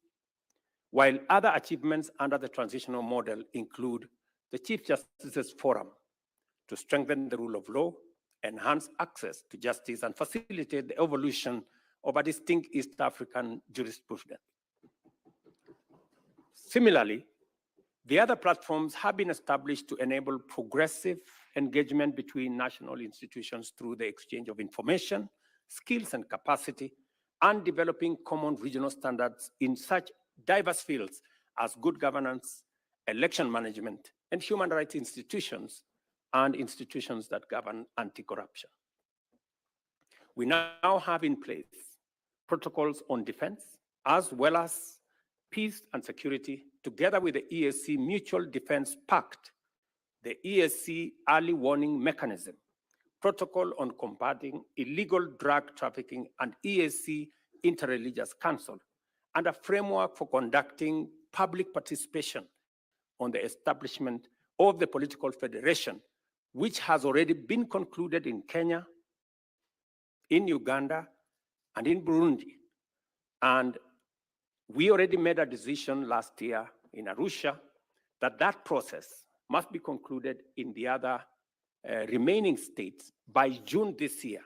while other achievements under the transitional model include the Chief Justice's Forum to strengthen the rule of law, enhance access to justice, and facilitate the evolution of a distinct East African jurisprudence. Similarly, the other platforms have been established to enable progressive engagement between national institutions through the exchange of information, skills, and capacity, and developing common regional standards in such diverse fields as good governance, election management, and human rights institutions, and institutions that govern anti-corruption. We now have in place protocols on defense, as well as peace and security, together with the EAC Mutual Defense Pact, the EAC Early Warning Mechanism, Protocol on Combating Illegal Drug Trafficking, and EAC Interreligious Council, and a framework for conducting public participation on the establishment of the political federation, which has already been concluded in Kenya, in Uganda, and in Burundi. And we already made a decision last year in Arusha that that process must be concluded in the other remaining states by June this year,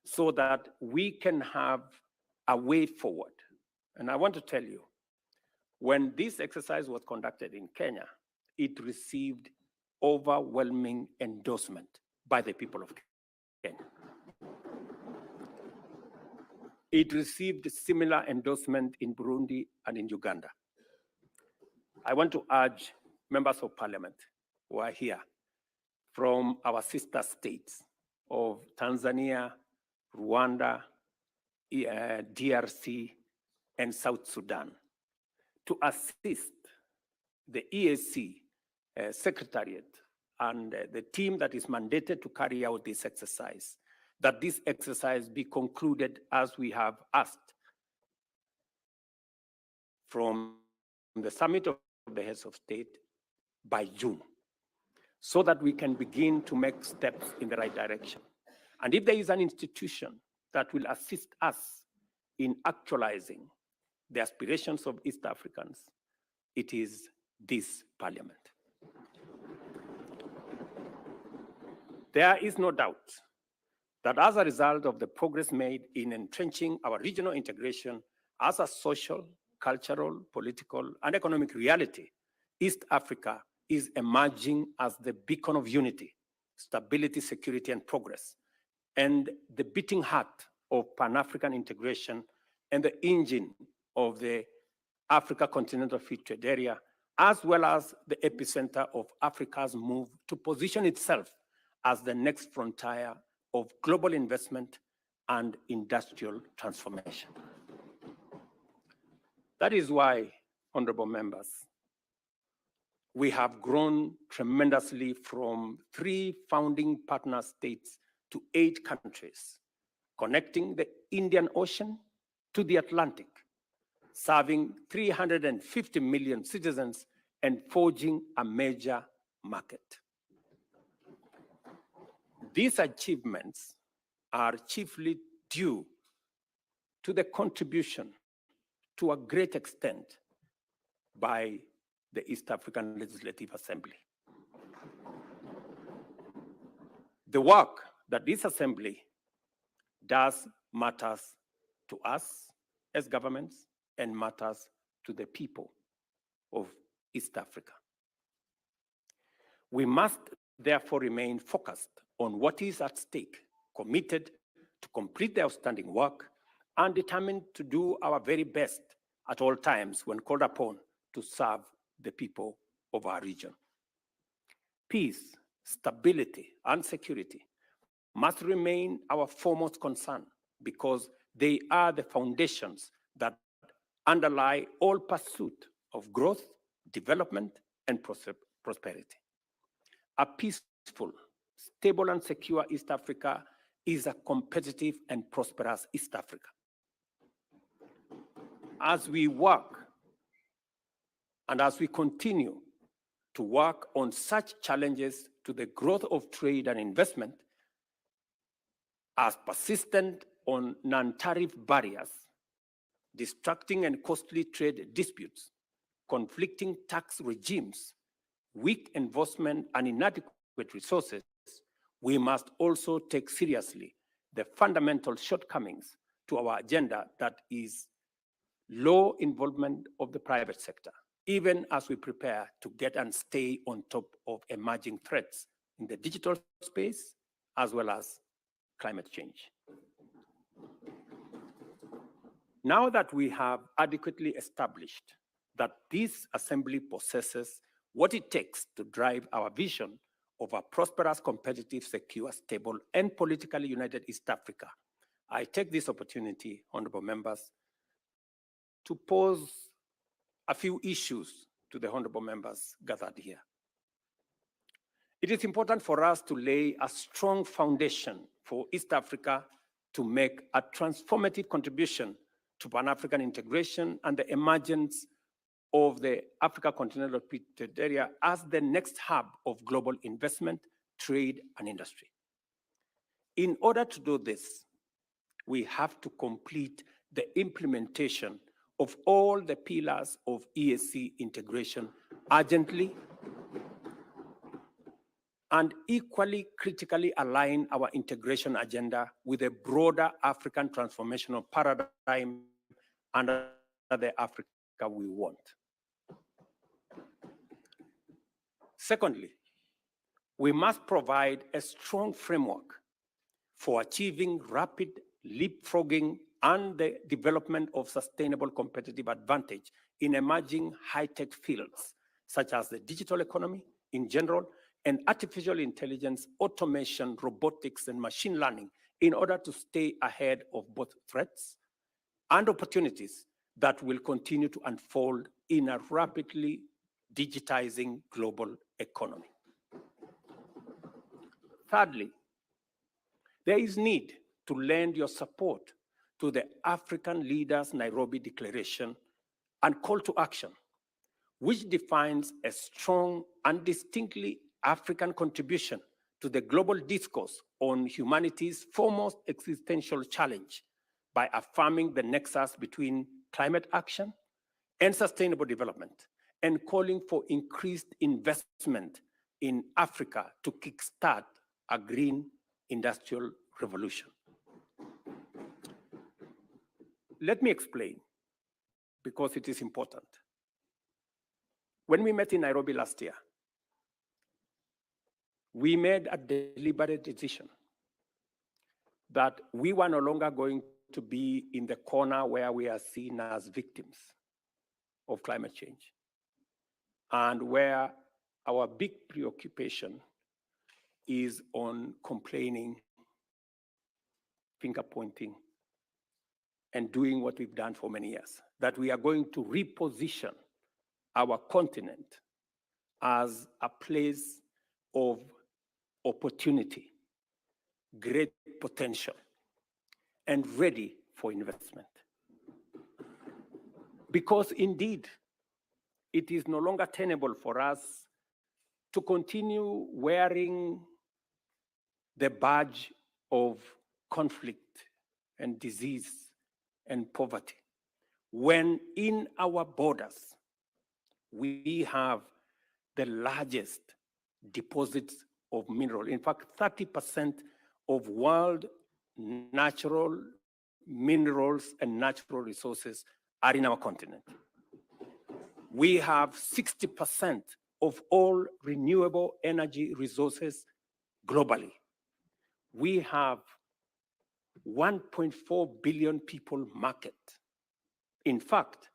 so that we can have a way forward. And I want to tell you, when this exercise was conducted in Kenya, it received overwhelming endorsement by the people of Kenya. It received similar endorsement in Burundi and in Uganda. I want to urge members of parliament who are here from our sister states of Tanzania, Rwanda, DRC, and South Sudan to assist the EAC Secretariat and the team that is mandated to carry out this exercise, that this exercise be concluded as we have asked from the summit of the heads of state by June, so that we can begin to make steps in the right direction. And if there is an institution that will assist us in actualizing the aspirations of East Africans, it is this parliament. There is no doubt that as a result of the progress made in entrenching our regional integration as a social, cultural, political, and economic reality, East Africa is emerging as the beacon of unity, stability, security, and progress, and the beating heart of Pan-African integration and the engine of the Africa Continental Free Trade Area, as well as the epicenter of Africa's move to position itself as the next frontier of global investment and industrial transformation. That is why, honorable members, we have grown tremendously from 3 founding partner states to 8 countries, connecting the Indian Ocean to the Atlantic, serving 350 million citizens and forging a major market. These achievements are chiefly due to the contribution, to a great extent, by the East African Legislative Assembly. The work that this assembly does matters to us as governments and matters to the people of East Africa. We must therefore remain focused on what is at stake, committed to complete the outstanding work, and determined to do our very best at all times when called upon to serve the people of our region. Peace, stability, and security must remain our foremost concern because they are the foundations that underlie all pursuit of growth, development, and prosperity. A peaceful, stable, and secure East Africa is a competitive and prosperous East Africa. As we work and as we continue to work on such challenges to the growth of trade and investment, as persistent on non-tariff barriers, distracting and costly trade disputes, conflicting tax regimes, weak enforcement, and inadequate resources, we must also take seriously the fundamental shortcomings to our agenda that is low involvement of the private sector, even as we prepare to get and stay on top of emerging threats in the digital space, as well as climate change. Now that we have adequately established that this assembly possesses what it takes to drive our vision of a prosperous, competitive, secure, stable, and politically united East Africa, I take this opportunity, honorable members, to pose a few issues to the honorable members gathered here. It is important for us to lay a strong foundation for East Africa to make a transformative contribution to Pan-African integration and the emergence of the Africa Continental Free-Trade Area as the next hub of global investment, trade, and industry. In order to do this, we have to complete the implementation of all the pillars of EAC integration urgently, and equally critically align our integration agenda with a broader African transformational paradigm under the Africa we want. Secondly, we must provide a strong framework for achieving rapid leapfrogging and the development of sustainable competitive advantage in emerging high-tech fields, such as the digital economy in general, and artificial intelligence, automation, robotics, and machine learning in order to stay ahead of both threats and opportunities that will continue to unfold in a rapidly digitizing global economy. Thirdly, there is need to lend your support to the African Leaders Nairobi Declaration and Call to Action, which defines a strong and distinctly African contribution to the global discourse on humanity's foremost existential challenge by affirming the nexus between climate action and sustainable development, and calling for increased investment in Africa to kickstart a green industrial revolution. Let me explain, because it is important. When we met in Nairobi last year, we made a deliberate decision that we were no longer going to be in the corner where we are seen as victims of climate change, and where our big preoccupation is on complaining, finger pointing, and doing what we've done for many years, that we are going to reposition our continent as a place of opportunity, great potential, and ready for investment. Because indeed, it is no longer tenable for us to continue wearing the badge of conflict and disease and poverty, when in our borders, we have the largest deposits of mineral. In fact, 30% of world natural minerals and natural resources are in our continent. We have 60% of all renewable energy resources globally. We have 1.4 billion people market. In fact,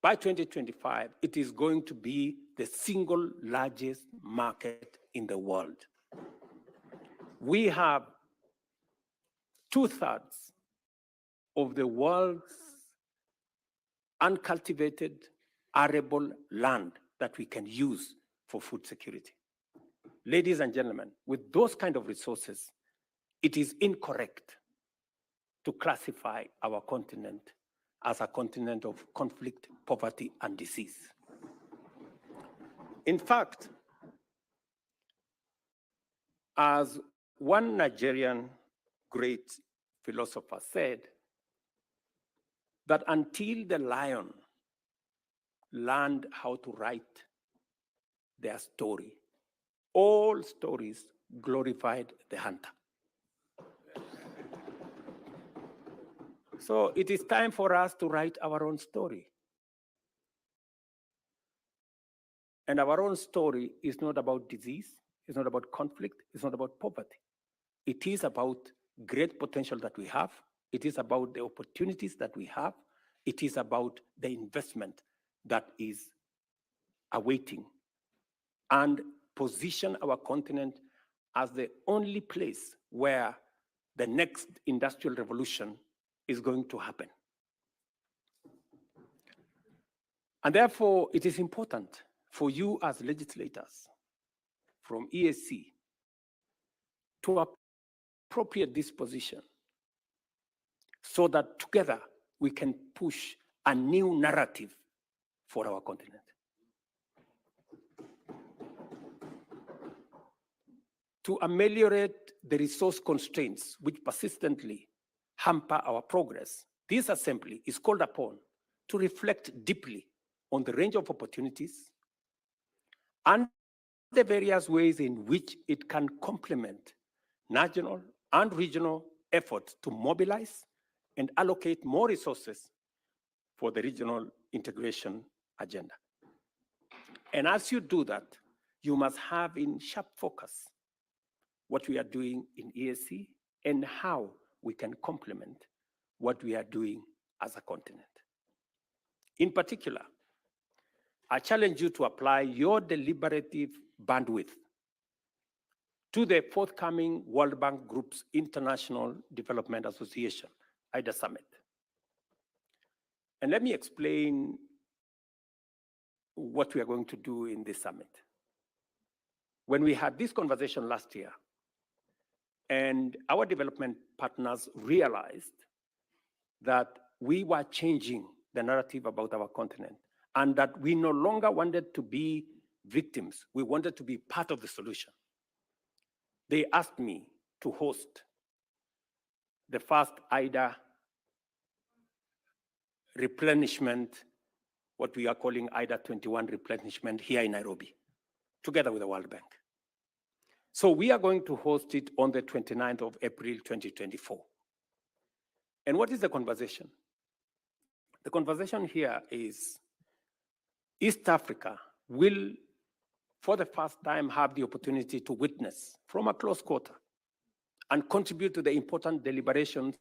by 2025, it is going to be the single largest market in the world. We have 2/3 of the world's uncultivated, arable land that we can use for food security. Ladies and gentlemen, with those kind of resources, it is incorrect to classify our continent as a continent of conflict, poverty, and disease. In fact, as one Nigerian great philosopher said, that until the lion learned how to write their story, all stories glorified the hunter. So it is time for us to write our own story. And our own story is not about disease, it's not about conflict, it's not about poverty. It is about great potential that we have. It is about the opportunities that we have. It is about the investment that is awaiting, and position our continent as the only place where the next industrial revolution is going to happen. And therefore, it is important for you as legislators from EAC to appropriate this position so that together we can push a new narrative for our continent. To ameliorate the resource constraints which persistently hamper our progress, this assembly is called upon to reflect deeply on the range of opportunities and the various ways in which it can complement national and regional efforts to mobilize and allocate more resources for the regional integration agenda. And as you do that, you must have in sharp focus what we are doing in EAC and how we can complement what we are doing as a continent. In particular, I challenge you to apply your deliberative bandwidth to the forthcoming World Bank Group's International Development Association, IDA Summit. And let me explain what we are going to do in this summit. When we had this conversation last year, and our development partners realized that we were changing the narrative about our continent and that we no longer wanted to be victims, we wanted to be part of the solution. They asked me to host the first IDA replenishment, what we are calling IDA 21 replenishment here in Nairobi, together with the World Bank. So we are going to host it on the 29th of April, 2024. And what is the conversation? The conversation here is East Africa will, for the first time, have the opportunity to witness from a close quarter and contribute to the important deliberations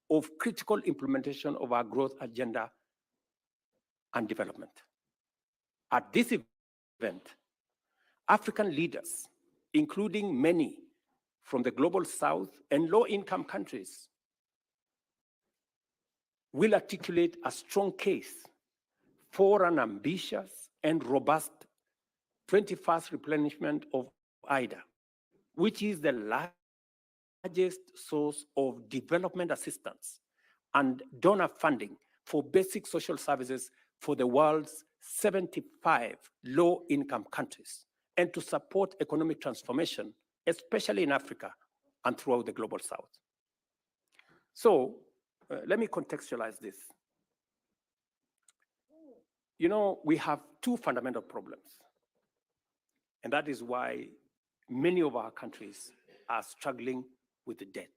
of critical implementation of our growth agenda and development. At this event, African leaders, including many from the global south and low-income countries, will articulate a strong case for an ambitious and robust 21st replenishment of IDA, which is the largest source of development assistance and donor funding for basic social services for the world's 75 low-income countries, and to support economic transformation, especially in Africa and throughout the global south. So let me contextualize this. You know, we have two fundamental problems, and that is why many of our countries are struggling with the debt.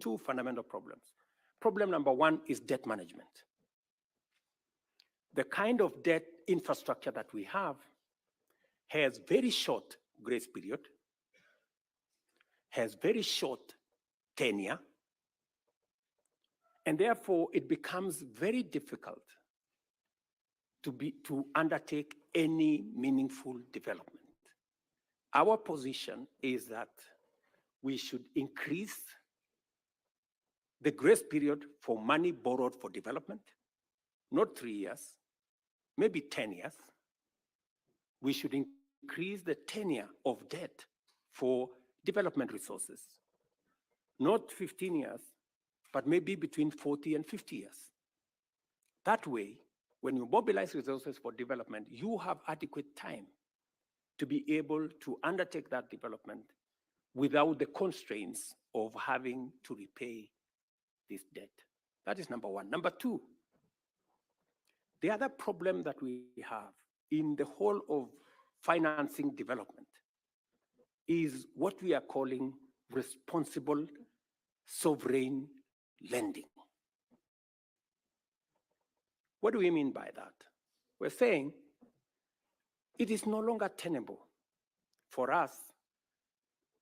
Two fundamental problems. Problem number one is debt management. the kind of debt infrastructure that we have has very short grace period, has very short tenure, and therefore it becomes very difficult to undertake any meaningful development. Our position is that we should increase the grace period for money borrowed for development, not 3 years, maybe 10 years. We should increase the tenure of debt for development resources, not 15 years, but maybe between 40 and 50 years. That way, when you mobilize resources for development, you have adequate time to be able to undertake that development without the constraints of having to repay this debt. That is number one. Number two, the other problem that we have in the whole of financing development is what we are calling responsible sovereign lending. What do we mean by that? We're saying it is no longer tenable for us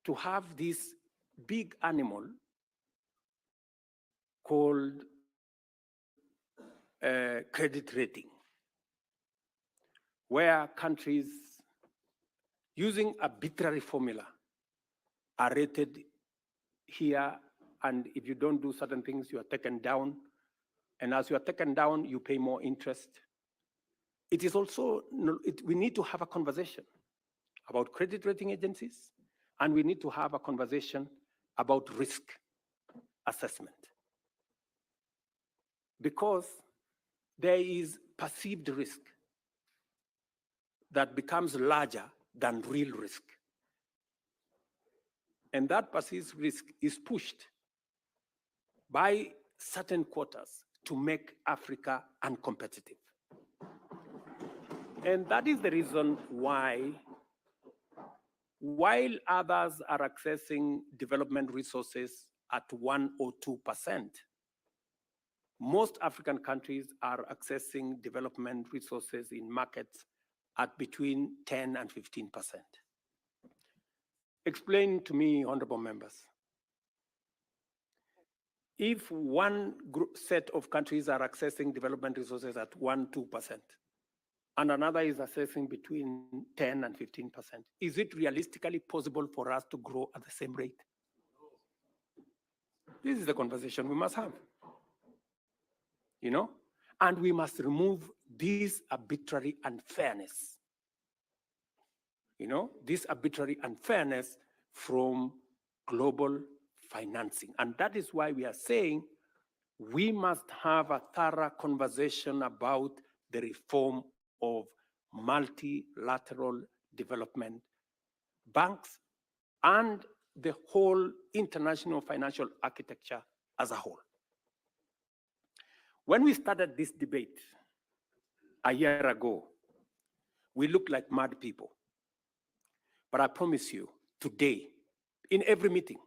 to have this big animal called credit rating, where countries using arbitrary formula are rated here, and if you don't do certain things, you are taken down. And as you are taken down, you pay more interest. It is also, we need to have a conversation about credit rating agencies, and we need to have a conversation about risk assessment. Because there is perceived risk that becomes larger than real risk. And that perceived risk is pushed by certain quarters to make Africa uncompetitive. And that is the reason why, while others are accessing development resources at 1 or 2%, most African countries are accessing development resources in markets at between 10 and 15%. Explain to me, honorable members, if one set of countries are accessing development resources at 1, 2%, and another is assessing between 10 and 15%, is it realistically possible for us to grow at the same rate? This is the conversation we must have. You know, and we must remove this arbitrary unfairness, you know, this arbitrary unfairness from global financing. And that is why we are saying we must have a thorough conversation about the reform of multilateral development banks and the whole international financial architecture as a whole. When we started this debate a year ago, we looked like mad people. But I promise you, today, in every meeting,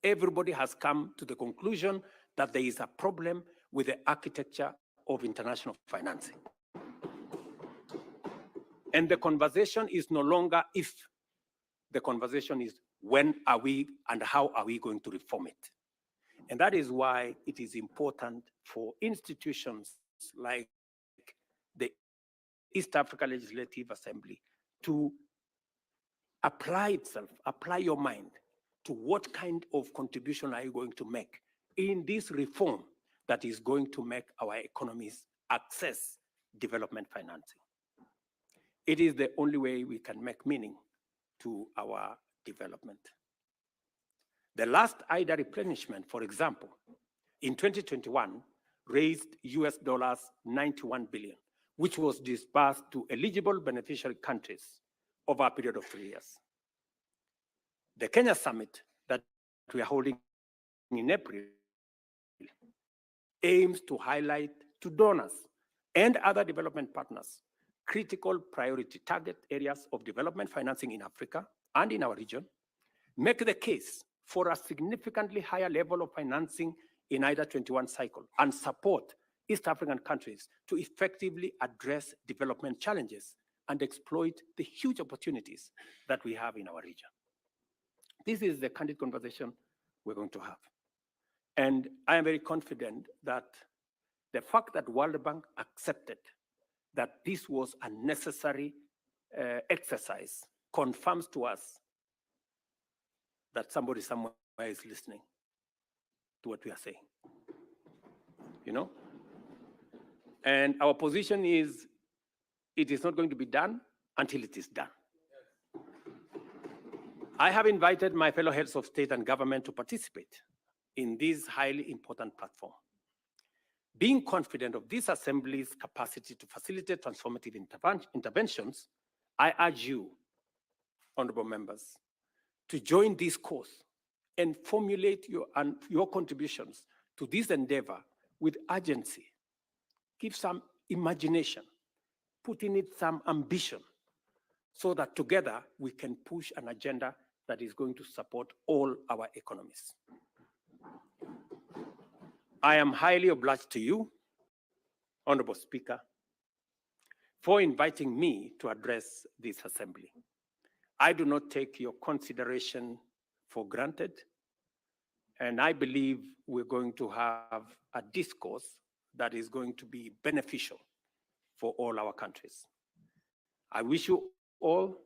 everybody has come to the conclusion that there is a problem with the architecture of international financing. And the conversation is no longer if, the conversation is when are we and how are we going to reform it? And that is why it is important for institutions like the East Africa Legislative Assembly to apply itself, apply your mind to what kind of contribution are you going to make in this reform that is going to make our economies access development financing. It is the only way we can make meaning to our development. The last IDA replenishment, for example, in 2021, raised US $91 billion, which was disbursed to eligible beneficiary countries over a period of 3 years. The Kenya summit that we are holding in April aims to highlight to donors and other development partners critical priority target areas of development financing in Africa and in our region, make the case for a significantly higher level of financing in IDA 21 cycle, and support East African countries to effectively address development challenges and exploit the huge opportunities that we have in our region. This is the candid conversation we're going to have. And I am very confident that the fact that World Bank accepted that this was a necessary exercise confirms to us that somebody somewhere is listening to what we are saying, you know? And our position is, it is not going to be done until it is done. I have invited my fellow heads of state and government to participate in this highly important platform. Being confident of this assembly's capacity to facilitate transformative interventions, I urge you, honorable members, to join this course and formulate your contributions to this endeavor with urgency. Give some imagination, put in it some ambition, so that together we can push an agenda that is going to support all our economies. I am highly obliged to you, Honorable Speaker, for inviting me to address this assembly. I do not take your consideration for granted, and I believe we're going to have a discourse that is going to be beneficial for all our countries. I wish you all,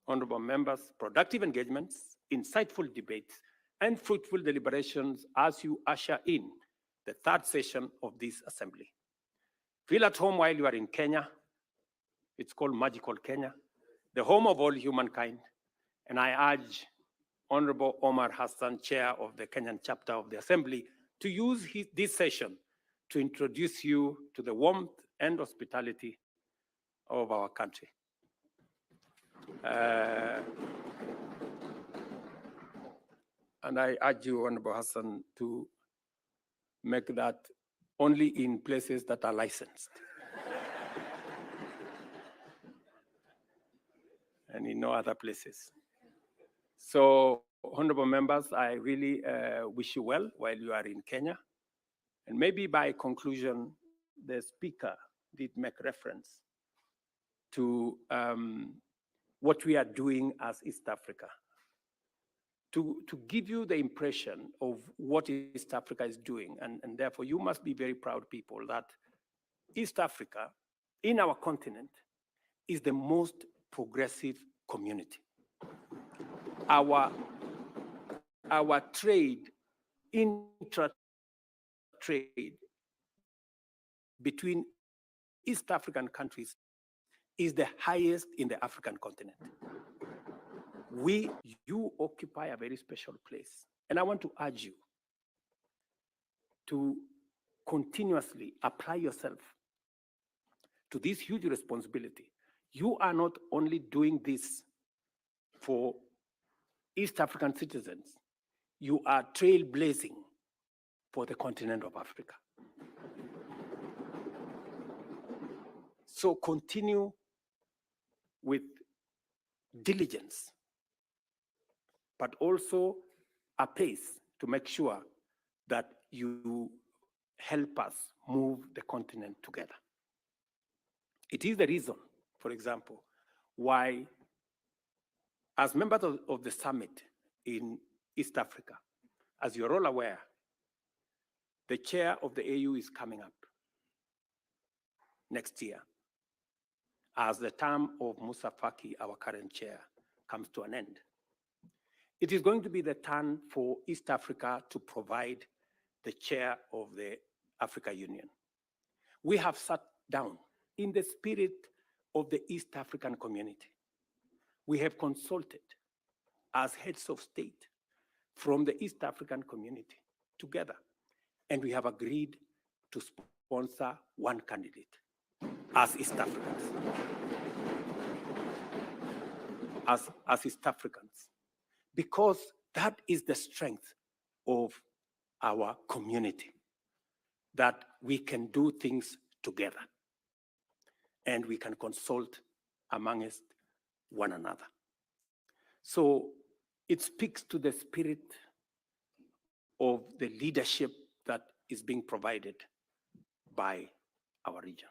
honorable members, productive engagements, insightful debates, and fruitful deliberations as you usher in the third session of this assembly. Feel at home while you are in Kenya. It's called Magical Kenya, the home of all humankind. And I urge Honorable Omar Hassan, Chair of the Kenyan chapter of the Assembly, to use this session to introduce you to the warmth and hospitality of our country. And I urge you, Honorable Hassan, to make that only in places that are licensed. And in no other places. So, honorable members, I really wish you well while you are in Kenya. And maybe by conclusion, the speaker did make reference to what we are doing as East Africa. To give you the impression of what East Africa is doing, and therefore you must be very proud people that East Africa, in our continent, is the most progressive community. Our trade, intra-trade between East African countries is the highest in the African continent. You occupy a very special place. And I want to urge you to continuously apply yourself to this huge responsibility. You are not only doing this for East African citizens, you are trailblazing for the continent of Africa. So continue with diligence, but also a pace to make sure that you help us move the continent together. It is the reason, for example, why, as members of the summit in East Africa, as you're all aware, the chair of the AU is coming up next year, as the term of Musa Faki, our current chair, comes to an end. It is going to be the turn for East Africa to provide the chair of the Africa Union. We have sat down in the spirit of the East African community. We have consulted as heads of state from the East African community together, and we have agreed to sponsor one candidate as East Africans. As East Africans, because that is the strength of our community, that we can do things together and we can consult amongst one another. So it speaks to the spirit of the leadership that is being provided by our region.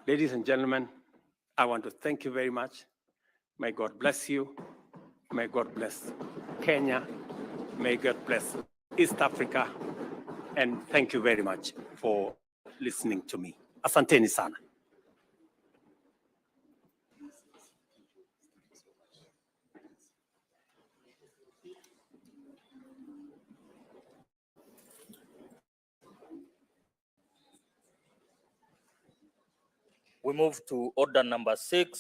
Ladies and gentlemen, I want to thank you very much. May God bless you. May God bless Kenya. May God bless East Africa. And thank you very much for listening to me. Asanteni sana. We move to order number 6.